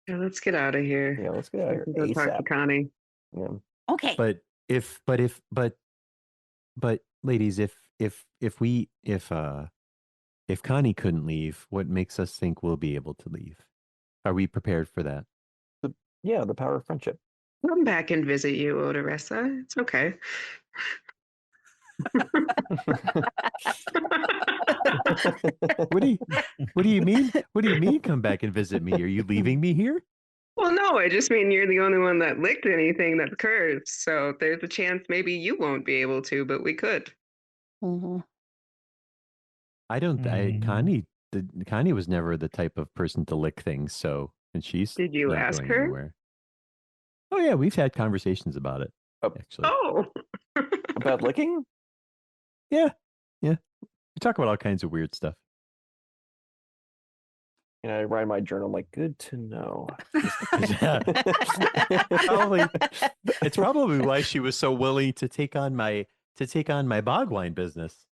Yeah, let's get out of here. Yeah, let's get out of here. Go talk to Connie. Yeah. Okay. But ladies, if Connie couldn't leave, what makes us think we'll be able to leave? Are we prepared for that? The power of friendship. Come back and visit you, Odoressa. It's okay. What do you mean? What do you mean come back and visit me? Are you leaving me here? Well, no, I just mean you're the only one that licked anything that's cursed. So there's a chance maybe you won't be able to, but we could. I don't. Connie was never the type of person to lick things. And she's Did you not ask going her? anywhere. Oh yeah, we've had conversations about it. Actually. Oh, about licking? Yeah. We talk about all kinds of weird stuff. And I write in my journal, I'm like, good to know. It's probably why she was so willing to take on my bog wine business.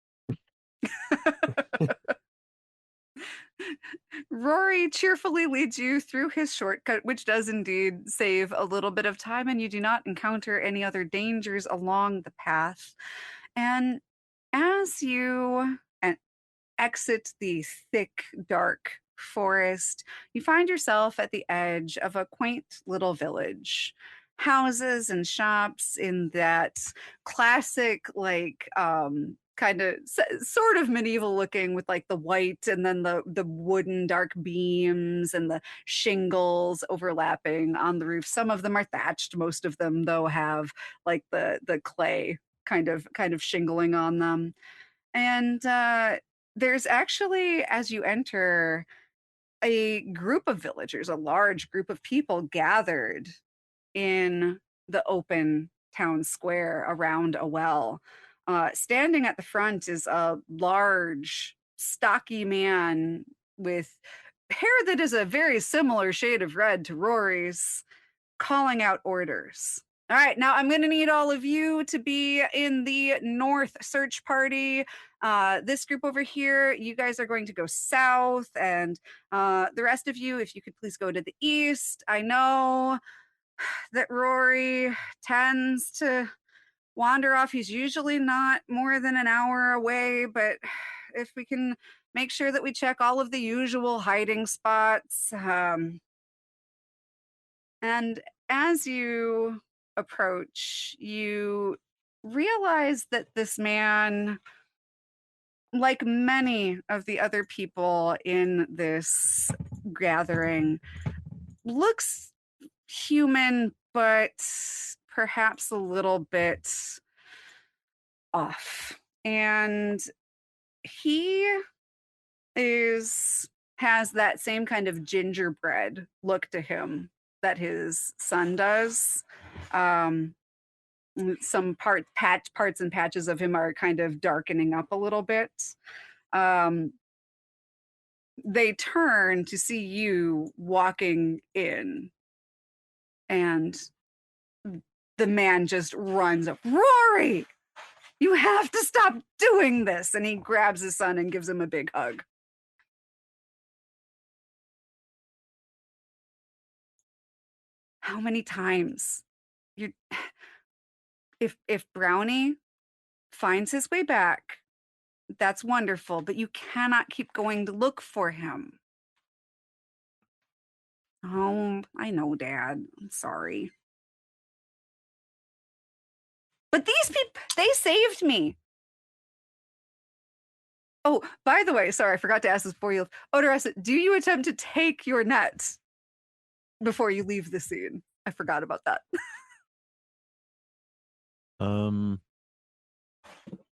Rory cheerfully leads you through his shortcut, which does indeed save a little bit of time, and you do not encounter any other dangers along the path. And as you exit the thick, dark forest, you find yourself at the edge of a quaint little village. Houses and shops in that classic, like, kind of sort of medieval looking, with like the white and then the wooden dark beams and the shingles overlapping on the roof. Some of them are thatched. Most of them, though, have like the clay kind of shingling on them. And there's actually, as you enter, a group of villagers, a large group of people gathered in the open town square around a well. Standing at the front is a large, stocky man with hair that is a very similar shade of red to Rory's, calling out orders. All right, now I'm going to need all of you to be in the north search party. This group over here, you guys are going to go south, and the rest of you, if you could please go to the east. I know that Rory tends to wander off. He's usually not more than an hour away, but if we can make sure that we check all of the usual hiding spots. And as you approach, you realize that this man, like many of the other people in this gathering, looks human, but perhaps a little bit off. And he has that same kind of gingerbread look to him that his son does. Some parts and patches of him are kind of darkening up a little bit. They turn to see you walking in, and the man just runs up. Rory, you have to stop doing this. And he grabs his son and gives him a big hug. How many times if Brownie finds his way back, that's wonderful, but you cannot keep going to look for him. Oh, I know, Dad. I'm sorry. But these people, they saved me. Oh, by the way, sorry, I forgot to ask this before you leave. Odoressa, do you attempt to take your net before you leave the scene? I forgot about that.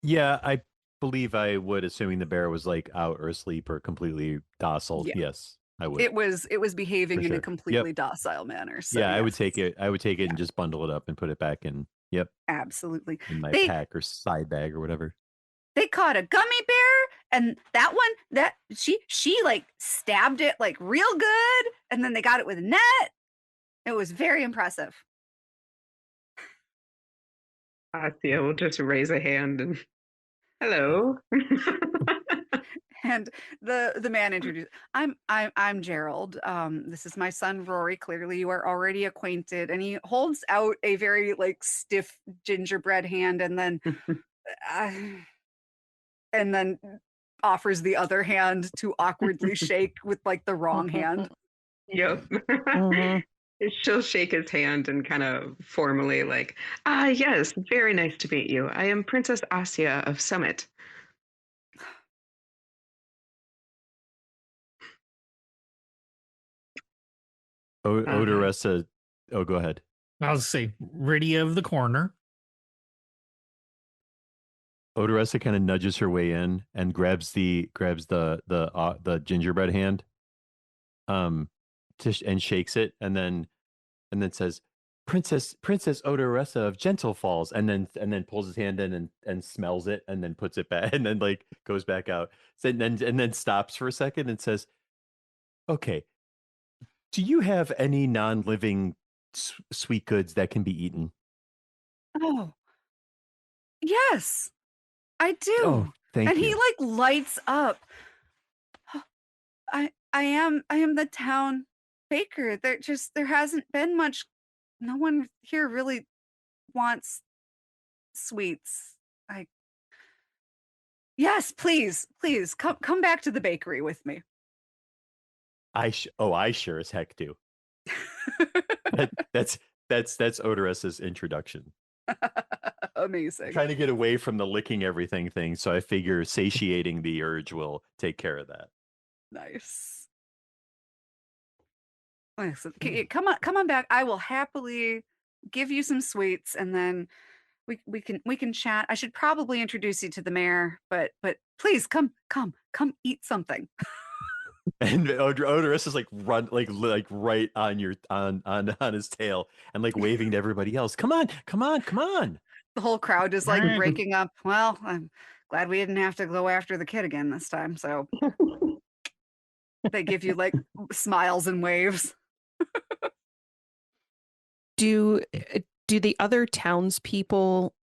Yeah, I believe I would, assuming the bear was like out or asleep or completely docile. Yeah. Yes, I would. It was behaving in a completely docile manner. So yeah, yes. I would take it. I would take it and just bundle it up and put it back in. Yep. Absolutely. In my pack or side bag or whatever. They caught a gummy bear, and that one, that she like stabbed it like real good, and then they got it with a net. It was very impressive. Thea will just raise a hand and hello. And the man introduced, I'm Gerald. This is my son Rory. Clearly you are already acquainted. And he holds out a very like stiff gingerbread hand, and then offers the other hand to awkwardly shake with like the wrong hand. Yep. Mm-hmm. She'll shake his hand and kind of formally like, yes, very nice to meet you. I am Princess Asya of Summit. Odoressa. Oh, go ahead. I'll say Rydia of the corner. Odoressa kind of nudges her way in and grabs the gingerbread hand, and shakes it, and then says, Princess Odoressa of Gentle Falls, and then pulls his hand in and smells it, and then puts it back, and then like goes back out, and then stops for a second and says, okay, do you have any non-living sweet goods that can be eaten? Oh, yes, I do. Oh, thank you. And he like lights up. I am the town baker. There hasn't been much. No one here really wants sweets. Yes, please come back to the bakery with me. I sure as heck do. That's Odoressa's introduction. Amazing. I'm trying to get away from the licking everything thing, so I figure satiating the urge will take care of that. Nice. Listen, come on back. I will happily give you some sweets, and then we can chat. I should probably introduce you to the mayor, but please come eat something. And Odorous is like right on your on his tail and like waving to everybody else. Come on, come on, come on. The whole crowd is like Right. breaking up. Well, I'm glad we didn't have to go after the kid again this time. So they give you like smiles and waves. Do the other townspeople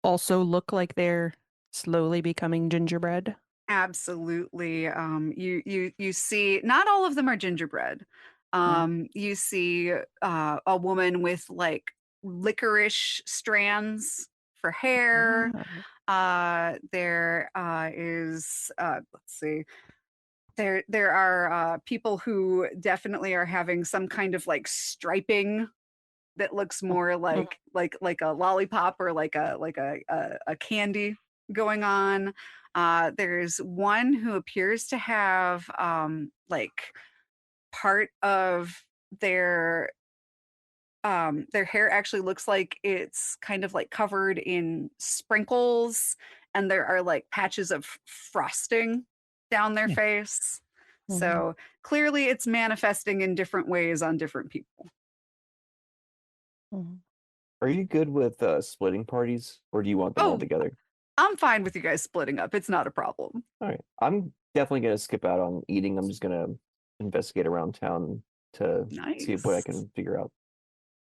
also look like they're slowly becoming gingerbread? Absolutely. You see, not all of them are gingerbread. You see a woman with like licorice strands for hair. There is let's see. There are people who definitely are having some kind of like striping that looks more like a lollipop or like a candy going on. There's one who appears to have like part of their hair actually looks like it's kind of like covered in sprinkles, and there are like patches of frosting down their face. So clearly it's manifesting in different ways on different people. Are you good with splitting parties, or do you want them all together? I'm fine with you guys splitting up. It's not a problem. All right. I'm definitely going to skip out on eating. I'm just going to investigate around town to see what I can figure out.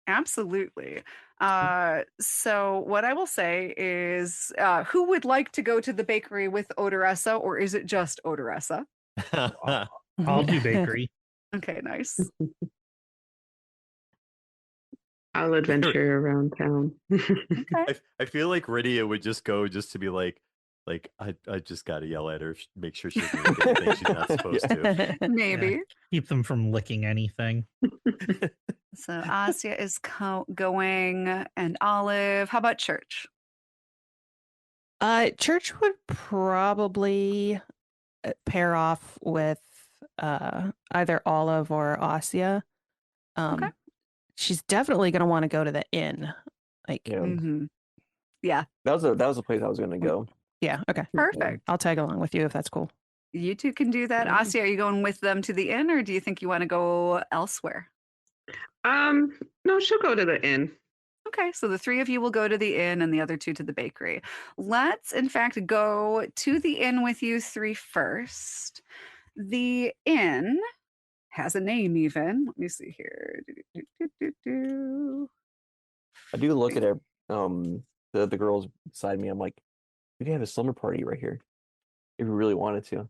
Absolutely. So what I will say is, who would like to go to the bakery with Odoressa, or is it just Odoressa? I'll do bakery. Okay, nice. I'll adventure around town. Okay. I feel like Rydia would just go just to be like I just gotta yell at her, make sure she doesn't look at anything she's not supposed to. Maybe. Yeah, keep them from licking anything. So Asya is going, and Olive. How about Church? Church would probably pair off with either Olive or Asya. Okay. She's definitely going to want to go to the inn. Like, yeah. That was a place I was going to go. Yeah. Okay. Perfect. I'll tag along with you if that's cool. You two can do that. Asya, are you going with them to the inn, or do you think you want to go elsewhere? No, she'll go to the inn. Okay, so the three of you will go to the inn and the other two to the bakery. Let's, in fact, go to the inn with you three first. The inn has a name even. Let me see here. I do look at the girls beside me. I'm like, we could have a slumber party right here if we really wanted to.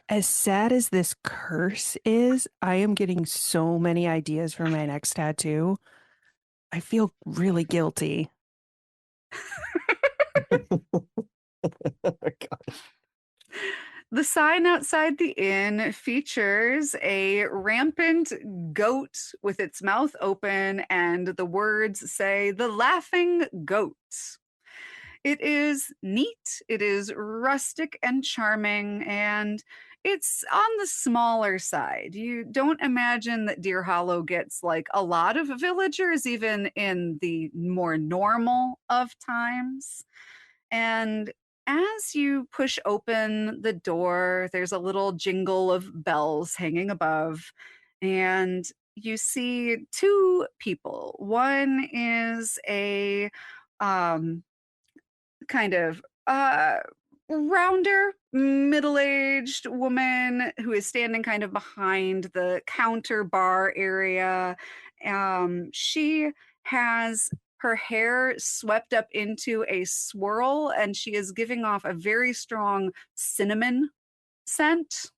As sad as this curse is, I am getting so many ideas for my next tattoo. I feel really guilty. Oh my gosh. The sign outside the inn features a rampant goat with its mouth open, and the words say, "The Laughing Goat." It is neat, it is rustic and charming, and it's on the smaller side. You don't imagine that Deer Hollow gets like a lot of villagers, even in the more normal of times. And as you push open the door, there's a little jingle of bells hanging above, and you see two people. One is a kind of rounder, middle-aged woman who is standing kind of behind the counter bar area. She has her hair swept up into a swirl, and she is giving off a very strong cinnamon scent.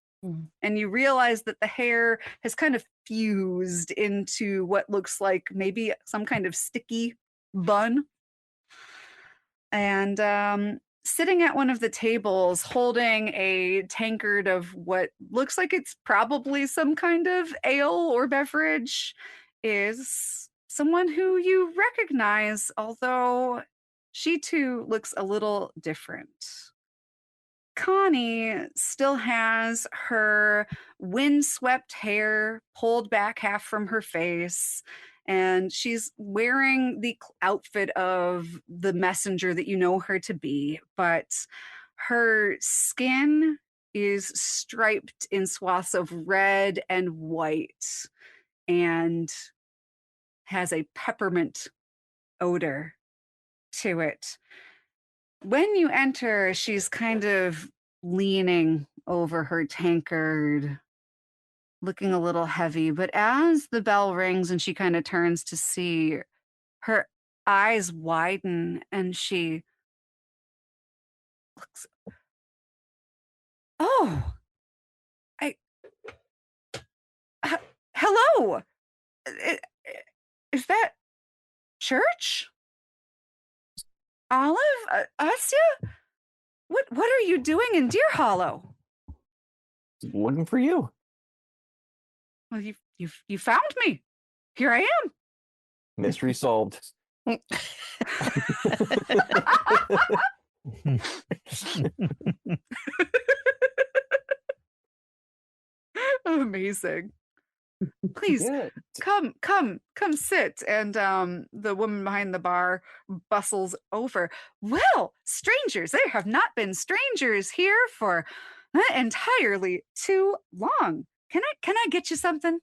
And you realize that the hair has kind of fused into what looks like maybe some kind of sticky bun. And sitting at one of the tables holding a tankard of what looks like it's probably some kind of ale or beverage is someone who you recognize, although she too looks a little different. Connie still has her windswept hair pulled back half from her face, and she's wearing the outfit of the messenger that you know her to be, but Her skin is striped in swaths of red and white and has a peppermint odor to it. When you enter, she's kind of leaning over her tankard, looking a little heavy. But as the bell rings and she kind of turns to see, her eyes widen and she looks. Oh, hello. Is that Church? Olive? Asya? What are you doing in Deer Hollow? Looking for you. Well, you found me. Here I am. Mystery solved. Amazing. Please come sit. And the woman behind the bar bustles over. Well, strangers, there have not been strangers here for entirely too long. Can I get you something?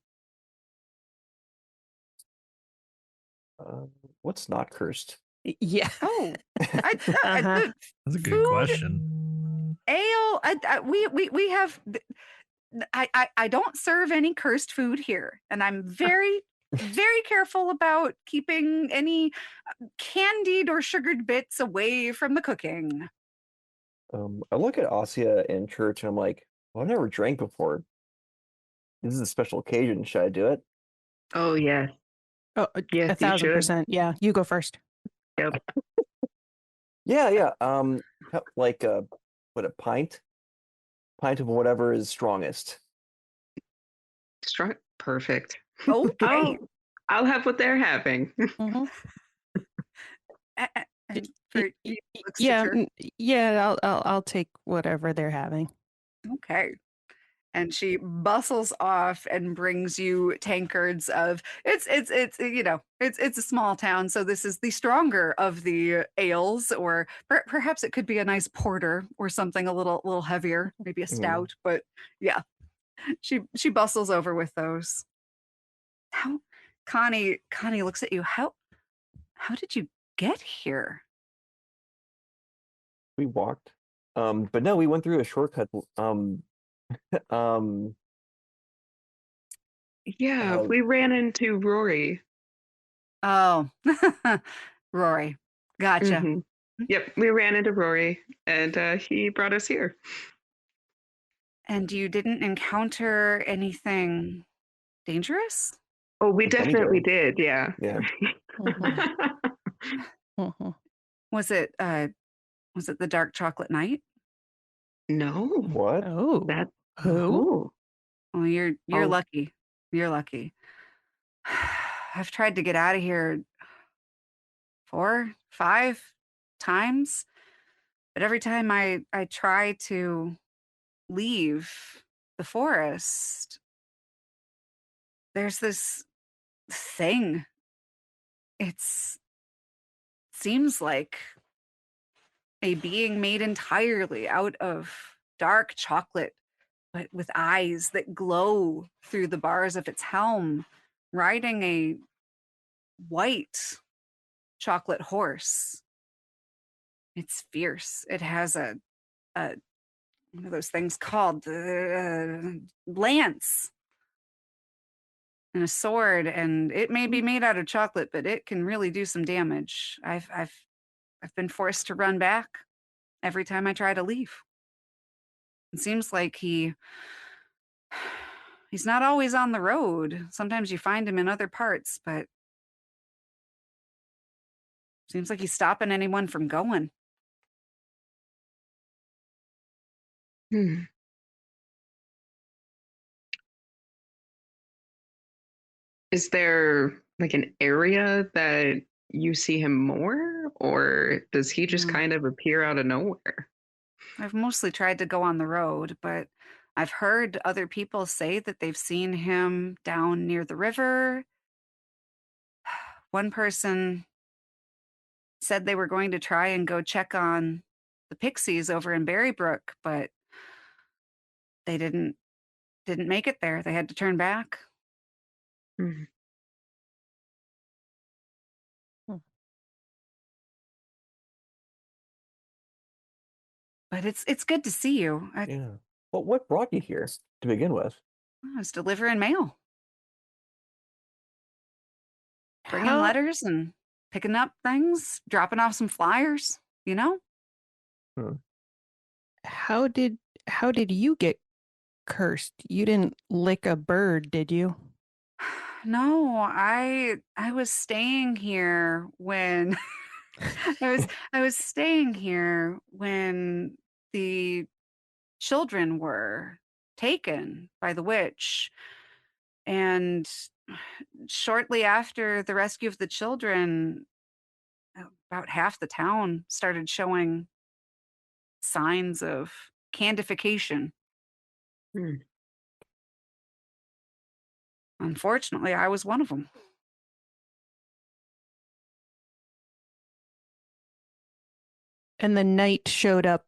What's not cursed? Yeah. Oh, that's a good question. Ale. We have. I don't serve any cursed food here, and I'm very very careful about keeping any candied or sugared bits away from the cooking. I look at Asya in Church and I'm like, well, I've never drank before. This is a special occasion. Should I do it? Oh, yes. Oh, yes, 1,000%. Yeah, you go first. Yep. Yeah. Like what, a pint? Pint of whatever is strongest. Strong. Perfect. Okay. I'll have what they're having. Mm-hmm. Yeah, yeah. I'll take whatever they're having. Okay. And she bustles off and brings you tankards of it's a small town, so this is the stronger of the ales, or perhaps it could be a nice porter or something a little heavier, maybe a stout. But yeah, she bustles over with those. How Connie looks at you. How did you get here? We walked. But no, we went through a shortcut. Yeah, we ran into Rory. Oh, Rory. Gotcha. Mm-hmm. Yep, we ran into Rory, and he brought us here. And you didn't encounter anything dangerous? Oh, we definitely did. Yeah. Yeah. Was it the dark chocolate night? No. What? Oh, that. Who? Well, you're lucky. You're lucky. I've tried to get out of here 4, 5 times, but every time I try to leave the forest, there's this thing. Seems like a being made entirely out of dark chocolate, but with eyes that glow through the bars of its helm, riding a white chocolate horse. It's fierce. It has a one of those things called lance and a sword, and it may be made out of chocolate, but it can really do some damage. I've been forced to run back every time I try to leave. It seems like he's not always on the road. Sometimes you find him in other parts, but seems like he's stopping anyone from going. Is there like an area that you see him more, or does he just kind of appear out of nowhere? I've mostly tried to go on the road, but I've heard other people say that they've seen him down near the river. One person said they were going to try and go check on the pixies over in Berrybrook, but they didn't make it there. They had to turn back. Mm-hmm. But it's good to see you. Yeah. Well, what brought you here to begin with? I was delivering mail, bringing letters and picking up things, dropping off some flyers. You know. How did you get cursed? You didn't lick a bird, did you? No, I was staying here when I was staying here when the children were taken by the witch. And shortly after the rescue of the children, about half the town started showing signs of candification. Unfortunately, I was one of them. And the knight showed up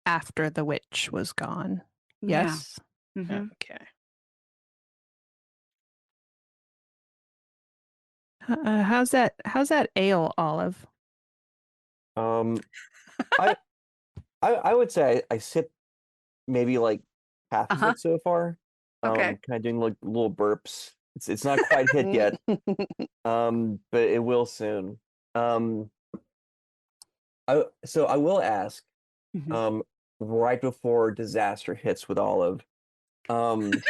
after the witch was gone. Yes? Yeah. Mm-hmm. Okay. How's that ale, Olive? I would say I sip maybe like half of it so far. Okay. Kind of doing like little burps. It's not quite hit yet. But it will soon. So I will ask, right before disaster hits with Olive, has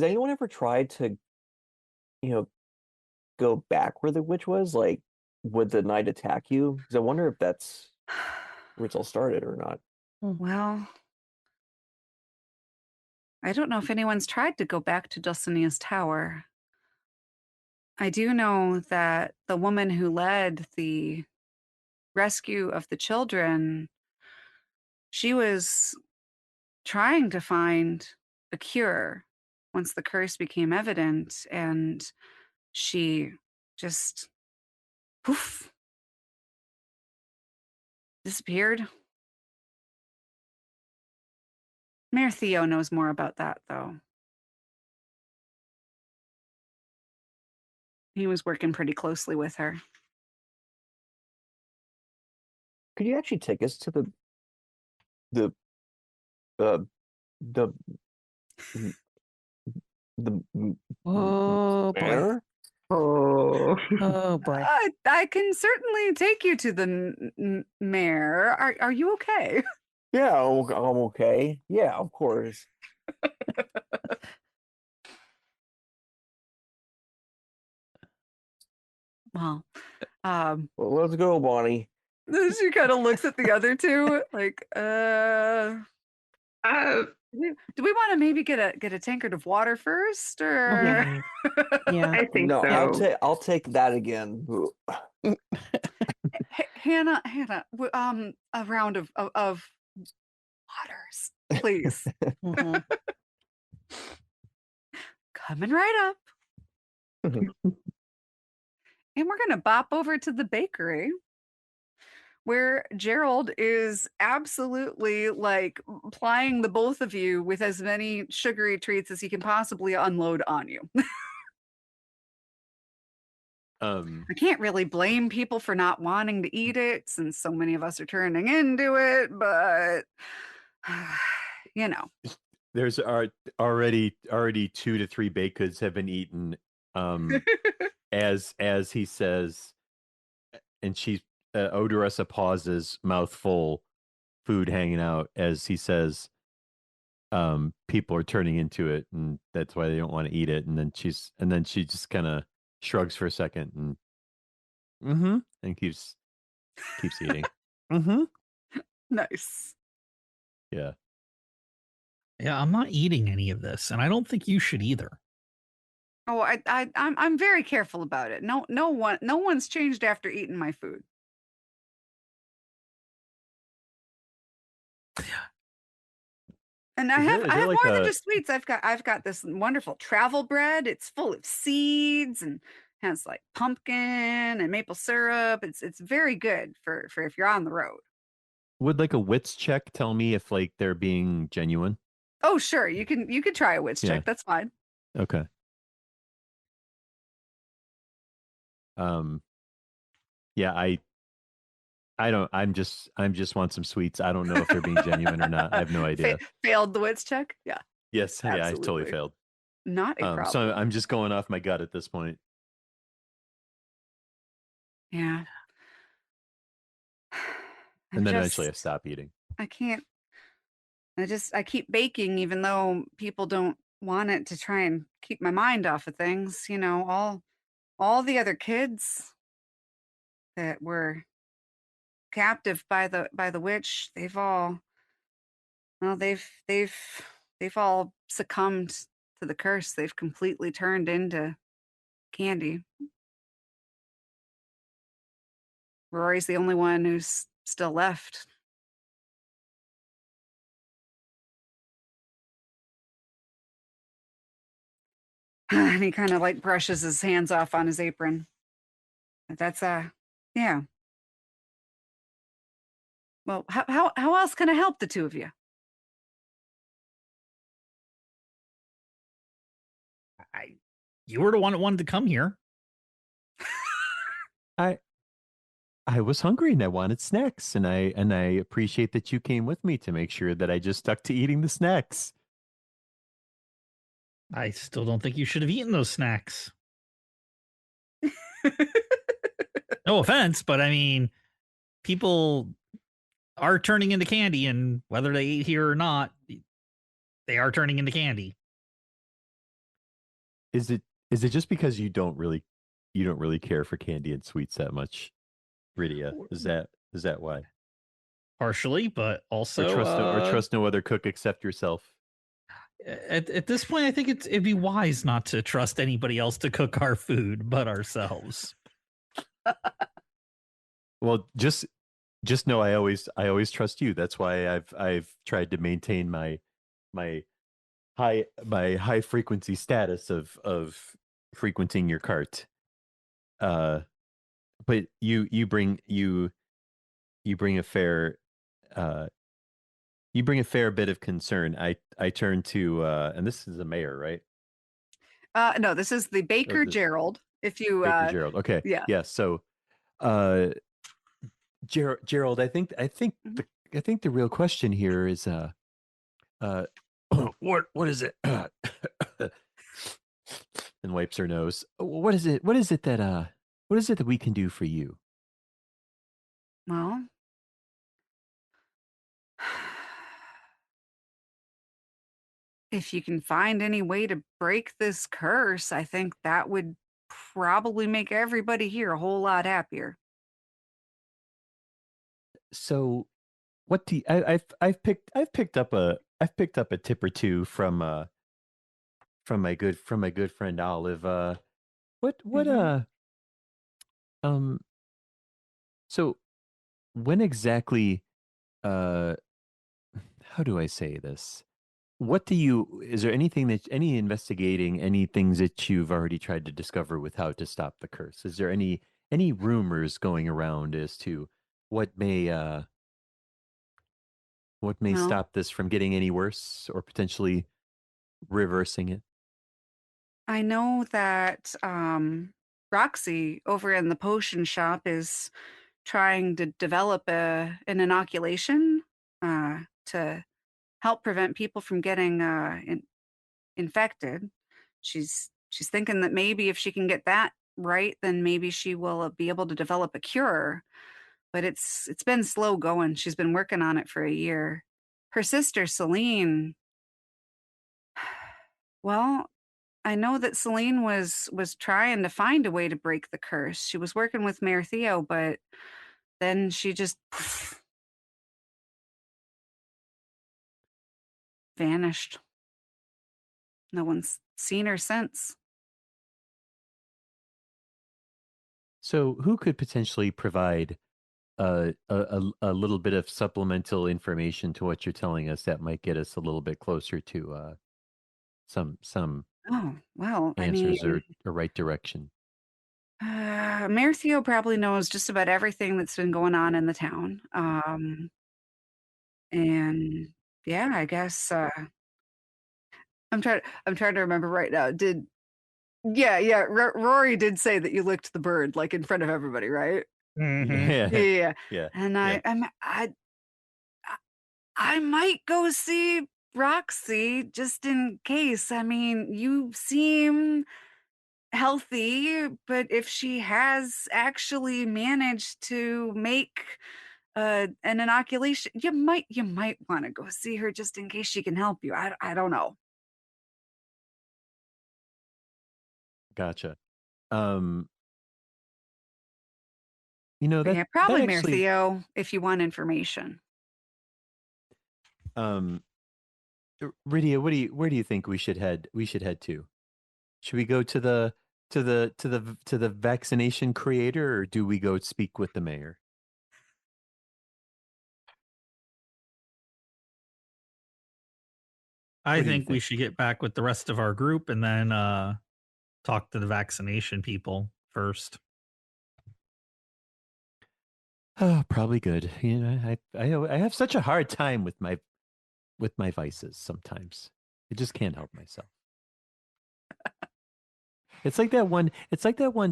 anyone ever tried to, go back where the witch was? Like, would the knight attack you? Because I wonder if that's where it's all started or not. Well, I don't know if anyone's tried to go back to Dulcinea's tower. I do know that the woman who led the rescue of the children, she was trying to find a cure once the curse became evident, and she just poof, disappeared. Mayor Theo knows more about that, though. He was working pretty closely with her. Could you actually take us to the oh mayor? Boy. Oh boy. I can certainly take you to the mayor. Are you okay? Yeah, I'm okay. Yeah, of course. Well, well, let's go, Bonnie. She kind of looks at the other two like, do we want to maybe get a tankard of water first, or? Yeah, I think no. so. I'll take that again. Hannah, a round of waters, please. Coming right up. And we're gonna bop over to the bakery, where Gerald is absolutely like plying the both of you with as many sugary treats as he can possibly unload on you. I can't really blame people for not wanting to eat it, since so many of us are turning into it, but there's already 2 to 3 baked goods have been eaten, as he says, and she Odoressa pauses, mouth full, food hanging out, as he says, people are turning into it, and that's why they don't want to eat it. And then she just kind of shrugs for a second and keeps eating. Nice. Yeah, I'm not eating any of this, and I don't think you should either. Oh, I'm very careful about it. No one's changed after eating my food. And I have like more than just sweets. I've got this wonderful travel bread. It's full of seeds and Has like pumpkin and maple syrup. It's very good for if you're on the road. Would like a wits check tell me if like they're being genuine? Oh, sure. You could try a wits Yeah. check. That's fine. Okay. Yeah, I don't. I'm just want some sweets. I don't know if they're being genuine or not. I have no idea. Failed the wits check. Yeah. Yes. Absolutely. Yeah, I totally failed. Not a problem. So I'm just going off my gut at this point. Yeah. And then eventually I stop eating. I can't. I keep baking even though people don't want it, to try and keep my mind off of things. You know, all the other kids that were captive by the witch, they've all well, they've all succumbed to the curse. They've completely turned into candy. Rory's the only one who's still left. And he kind of like brushes his hands off on his apron. That's yeah. Well, how else can I help the two of you? You were the one that wanted to come here. I was hungry and I wanted snacks, and I appreciate that you came with me to make sure that I just stuck to eating the snacks. I still don't think you should have eaten those snacks. No offense, but I mean, people are turning into candy, and whether they eat here or not, they are turning into candy. Is it just because you don't really care for candy and sweets that much, Rydia? Is that why? Partially, but also or trust no other cook except yourself. At this point, I think it'd be wise not to trust anybody else to cook our food but ourselves. Well, just know I always trust you. That's why I've tried to maintain my high frequency status of frequenting your cart. But you bring a fair bit of concern. I turn to and this is the mayor, right? No, this is the Baker Gerald. If you Baker Gerald. Okay. Yeah. So Gerald, I think the real question here is what is it? And wipes her nose. What is it that we can do for you? Well, if you can find any way to break this curse, I think that would probably make everybody here a whole lot happier. So, what do you, I've picked up a tip or two from my good friend Olive. So when exactly how do I say this? Is there any investigating, any things that you've already tried to discover with how to stop the curse? Is there any rumors going around as to what may stop this from getting any worse or potentially reversing it? I know that Roxy over in the potion shop is trying to develop an inoculation to help prevent people from getting infected. She's thinking that maybe if she can get that right, then maybe she will be able to develop a cure. But it's been slow going. She's been working on it for a year. Her sister Celine, well, I know that Celine was trying to find a way to break the curse. She was working with Mayor Theo, but then she just vanished. No one's seen her since. So, who could potentially provide a little bit of supplemental information to what you're telling us that might get us a little bit closer to some Oh, well, answers or right direction? Mayor Theo probably knows just about everything that's been going on in the town. And yeah, I guess I'm trying to remember right now. Yeah, Rory did say that you licked the bird like in front of everybody, right? Mm-hmm. Yeah. Yeah. And I might go see Roxy just in case. I mean, you seem healthy, but if she has actually managed to make an inoculation, you might want to go see her just in case she can help you. I don't know. Gotcha. You know, Yeah, that probably Mayor actually, Theo if you want information. Rydia, where do you think we should head to? Should we go to the vaccination creator, or do we go speak with the mayor? I What do you think we think? should get back with the rest of our group and then talk to the vaccination people first. Oh, probably good. You know, I have such a hard time with my vices sometimes. I just can't help myself. It's like that one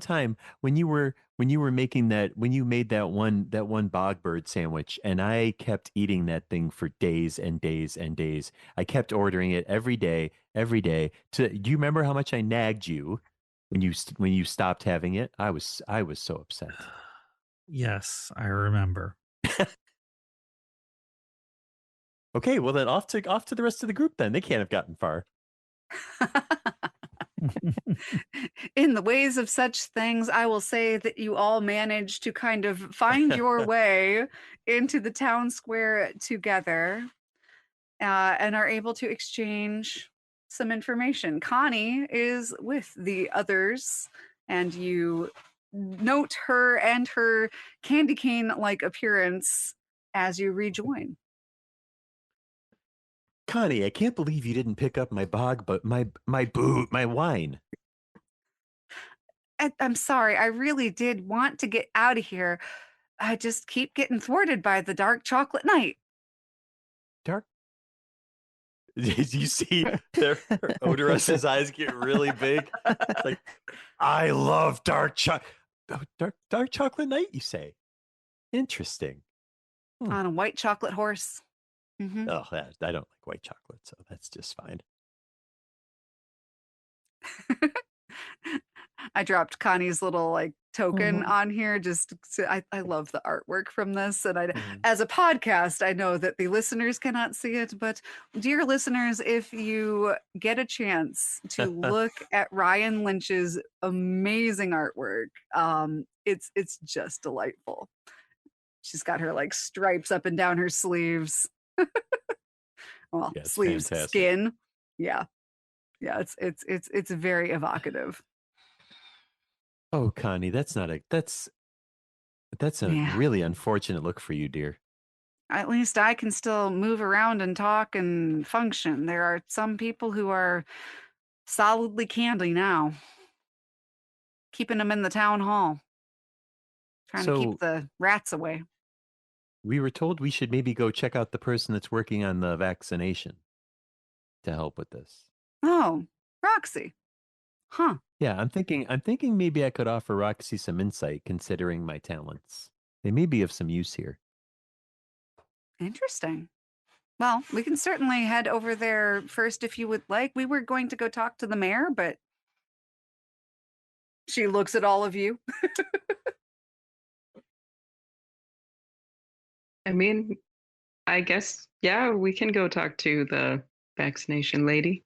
time when you were making that when you made that one bog bird sandwich, and I kept eating that thing for days and days and days. I kept ordering it every day, every day. Do you remember how much I nagged you when you stopped having it? I was so upset. Yes, I remember. Okay, well then off to the rest of the group then. They can't have gotten far. In the ways of such things, I will say that you all managed to kind of find your way into the town square together and are able to exchange some information. Connie is with the others, and you note her and her candy cane like appearance as you rejoin. Connie, I can't believe you didn't pick up my my wine. I'm sorry. I really did want to get out of here. I just keep getting thwarted by the dark chocolate night. Dark. Did you see their Odorus's eyes get really big? It's like, I love dark chocolate night, you say? Interesting. On a white chocolate horse. Mm-hmm. Oh, I don't like white chocolate, so that's just fine. I dropped Connie's little like token on here. Just I love the artwork from this, and as a podcast, I know that the listeners cannot see it, but dear listeners, if you get a chance to look at Ryan Lynch's amazing artwork, it's just delightful. She's got her like stripes up and down her sleeves. Well, yeah, sleeves, fantastic. skin. Yeah, it's very evocative. Oh, Connie, that's a really unfortunate look for you, dear. At least I can still move around and talk and function. There are some people who are solidly candy now, keeping them in the town hall, trying to keep the rats away. We were told we should maybe go check out the person that's working on the vaccination to help with this. Oh, Roxy. Huh. Yeah, I'm thinking maybe I could offer Roxy some insight considering my talents. They may be of some use here. Interesting. Well, we can certainly head over there first if you would like. We were going to go talk to the mayor, but she looks at all of you. I mean, I guess, yeah, we can go talk to the vaccination lady.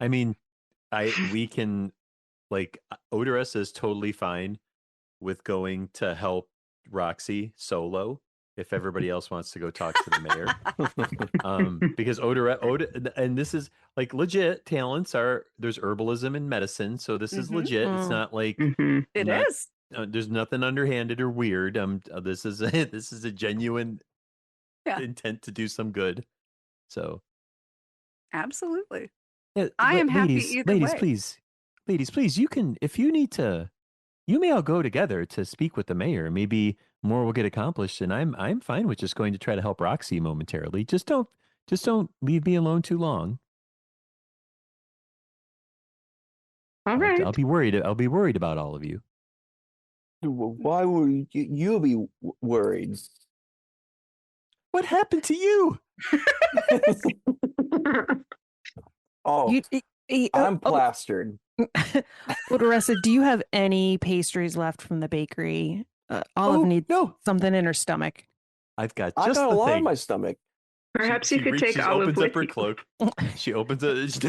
I mean, we can, like, Odorus is totally fine with going to help Roxy solo if everybody else wants to go talk to the mayor. Because and this is like legit talents there's herbalism and medicine, so this is legit. It's not like it is. There's nothing underhanded or weird. This is a genuine intent to do some good. So absolutely. yeah, I am happy either ladies, way. please. ladies, please, you can, if you need to, you may all go together to speak with the mayor. Maybe more will get accomplished. And I'm fine with just going to try to help Roxy momentarily. Just don't leave me alone too long. All right. I'll be worried. I'll be worried about all of you. Why would you be worried? What happened to you? Oh, I'm plastered. Odoressa, do you have any pastries left from the bakery? Olive needs something in her stomach. I've got I just got the a lot thing. in my stomach. Perhaps you could take She Olive opens with up her you. cloak. She opens it.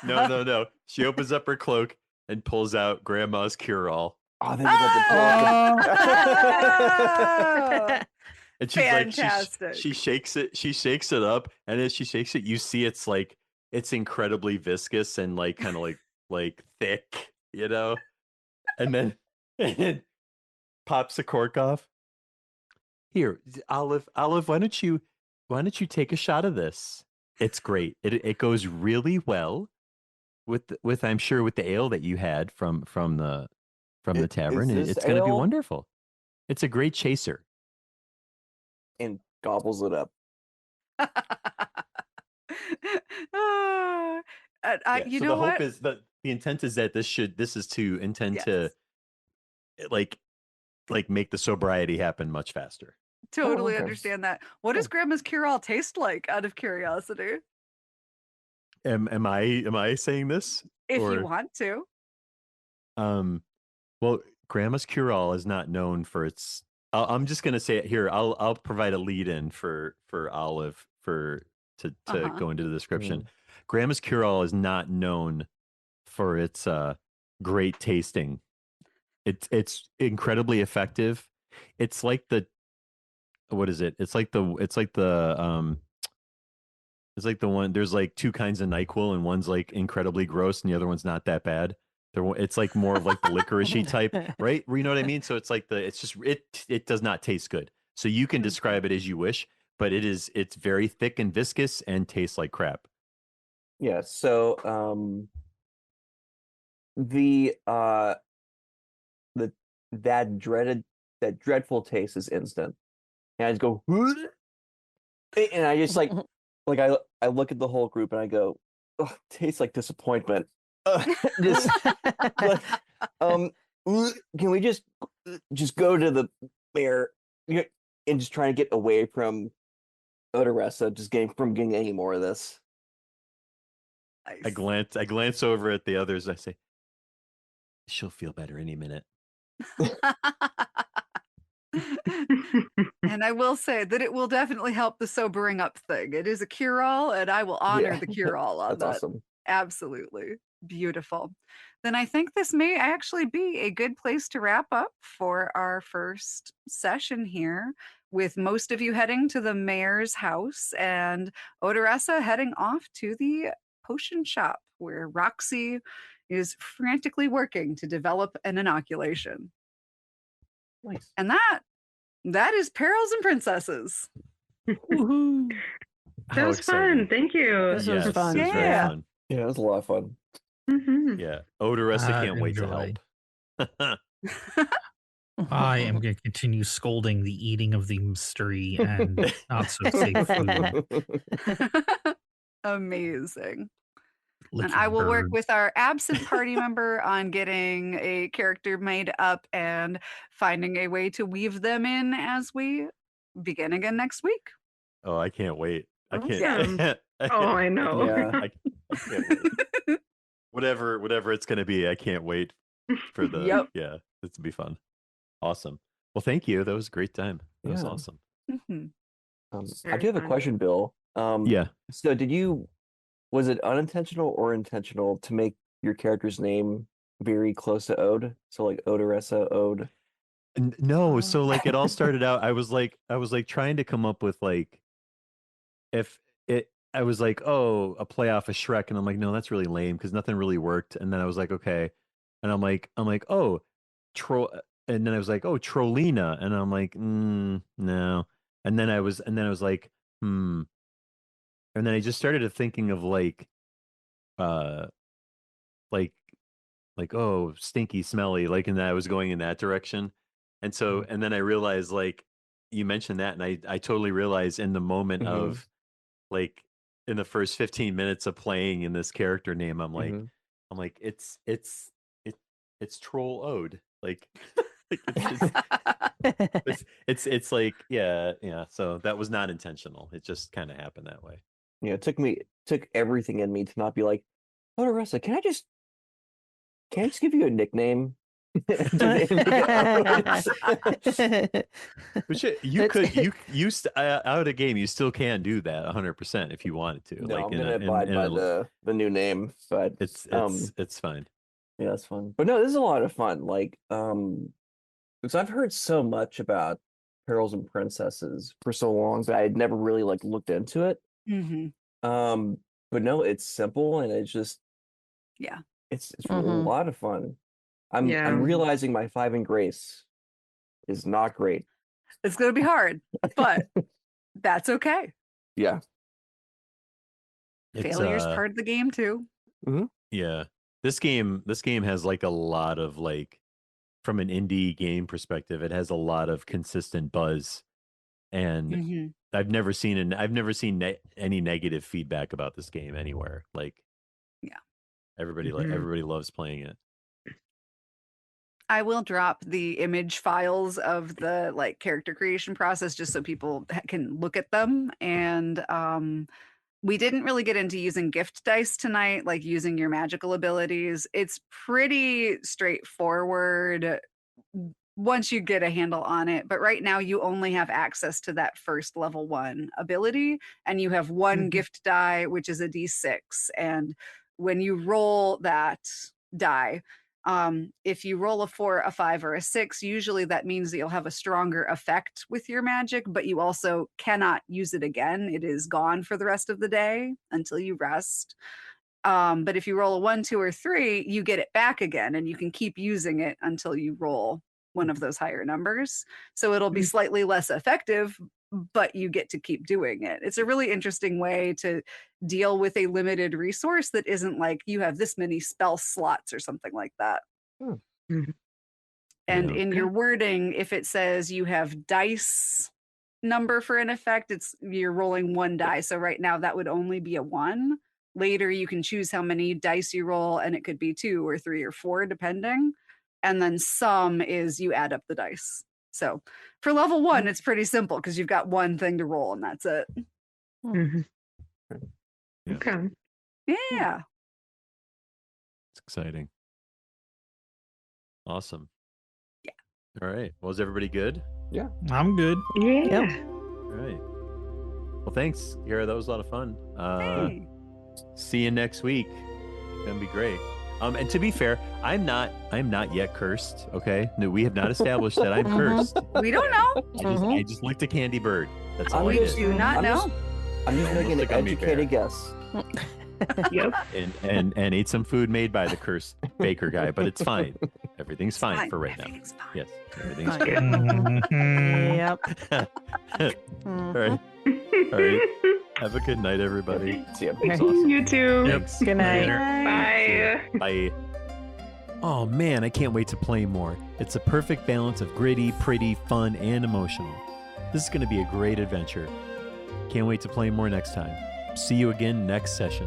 No. She opens up her cloak and pulls out Grandma's cure-all. Oh, then you And she's Fantastic. like, she shakes it. She shakes it up, and as she shakes it, you see it's like it's incredibly viscous and like kind of like thick, you know. And then it pops the cork off. Here, Olive, why don't you take a shot of this? It's great. It goes really well with I'm sure with the ale that you had from the tavern. It's going to be wonderful. It's a great chaser. And gobbles it up. You so know the what? hope is that the intent is that this is to intend to like make the sobriety happen much faster. Totally understand that. What does Grandma's cure-all taste like, out of curiosity? Am I saying this? If you want to. Well, Grandma's cure-all is not known for its. I'm just gonna say it here. I'll provide a lead-in for Olive to go into the description. Grandma's cure-all is not known for its great tasting. It's incredibly effective. It's like the what is it? It's like the one. There's like two kinds of NyQuil, and one's like incredibly gross, and the other one's not that bad. It's like more of like the licoricey type, right? You know what I mean? So it's like it does not taste good. So you can describe it as you wish, but it's very thick and viscous and tastes like crap. Yeah. So that dreadful taste is instant, and I just go, and I just like I look at the whole group and I go, tastes like disappointment. Just like, can we just go to the mayor and just try to get away from Odoressa, just getting any more of this? Nice. I glance over at the others. I say, she'll feel better any minute. And I will say that it will definitely help the sobering up thing. It is a cure-all, and I will honor the cure-all on That's that. awesome. Absolutely. Beautiful. Then I think this may actually be a good place to wrap up for our first session here, with most of you heading to the mayor's house and Odoressa heading off to the potion shop where Roxy is frantically working to develop an inoculation. Nice. And that is Perils and Princesses. That was fun. Thank you. This was fun. It was very fun. Yeah, it was a lot of fun. Yeah, Odoressa can't wait to help. I am going to continue scolding the eating of the mystery and not so safe food. Amazing. Licking And I will work birds. with our absent party member on getting a character made up and finding a way to weave them in as we begin again next week. Oh, I can't wait. I can't. Awesome. I know. Yeah. I can't wait. Whatever it's going to be, I can't wait for the. Yep. Yeah, it's gonna be fun. Awesome. Well, thank you. That was a great time. That was Yeah. awesome. I do have a question, Bill. Yeah. So was it unintentional or intentional to make your character's name very close to Ode? So like Odoressa, Ode? No, so like it all started out, I was like trying to come up with like I was like, oh, a play off of Shrek, and I'm like, no, that's really lame because nothing really worked. And then I was like, okay, and I'm like, oh, troll, and then I was like, oh, Trollina, and I'm like, no, and then I was like, and then I just started thinking of like like, oh, stinky, smelly, like, and I was going in that direction. And so, and then I realized, like, you mentioned that, and I totally realized in the moment of, like, in the first 15 minutes of playing in this character name, I'm like, it's Troll Ode. Like, it's like, yeah. So that was not intentional. It just kind of happened that way. Yeah, it took everything in me to not be like, oh, Aressa, can I just give you a nickname? But you could out of the game, you still can do that 100% if you wanted to. No, like, I'm gonna abide by the new name, but it's fine. Yeah, it's fun. But no, this is a lot of fun. Like, because I've heard so much about Perils and Princesses for so long that I had never really like looked into it. But no, it's simple and it's just it's a lot of fun. I'm realizing my 5 in Grace is not great. It's gonna be hard, but that's okay. Yeah. Failure's part of the game too. Yeah. This game has like a lot of, like, from an indie game perspective, it has a lot of consistent buzz, and I've never seen any negative feedback about this game anywhere. Like, everybody loves playing it. I will drop the image files of the, like, character creation process just so people can look at them. And we didn't really get into using gift dice tonight, like using your magical abilities. It's pretty straightforward once you get a handle on it. But right now you only have access to that first level 1 ability, and you have 1 gift die, which is a D6. And when you roll that die, if you roll a 4, a 5, or a 6, usually that means that you'll have a stronger effect with your magic, but you also cannot use it again. It is gone for the rest of the day until you rest. But if you roll a 1, 2, or 3, you get it back again, and you can keep using it until you roll one of those higher numbers. So it'll be slightly less effective, but you get to keep doing it. It's a really interesting way to deal with a limited resource that isn't like you have this many spell slots or something like that. And in your wording, if it says you have dice number for an effect, you're rolling 1 die. So right now that would only be a 1. Later you can choose how many dice you roll, and it could be 2 or 3 or 4 depending. And then sum is you add up the dice. So for level 1, it's pretty simple because you've got 1 thing to roll and that's it. Okay. Yeah. It's exciting. Awesome. Yeah. All right. Well, is everybody good? Yeah. I'm good. Yeah. All right. Well, thanks, Kara. That was a lot of fun. Hey. See you next week. It's gonna be great. And to be fair, I'm not yet cursed. Okay, no, we have not established that I'm cursed. We don't know. I just licked a candy bird. That's all I We did. do not know. I'm just making an educated guess. Yep. And ate some food made by the cursed baker guy, but it's fine. Everything's fine for right now. Everything's fine. Yes, everything's fine. Yep. All right. All right. Have a good night, everybody. See ya. It's awesome. You too. Thanks. Good night. Bye. Bye. Oh man, I can't wait to play more. It's a perfect balance of gritty, pretty, fun, and emotional. This is going to be a great adventure. Can't wait to play more next time. See you again next session.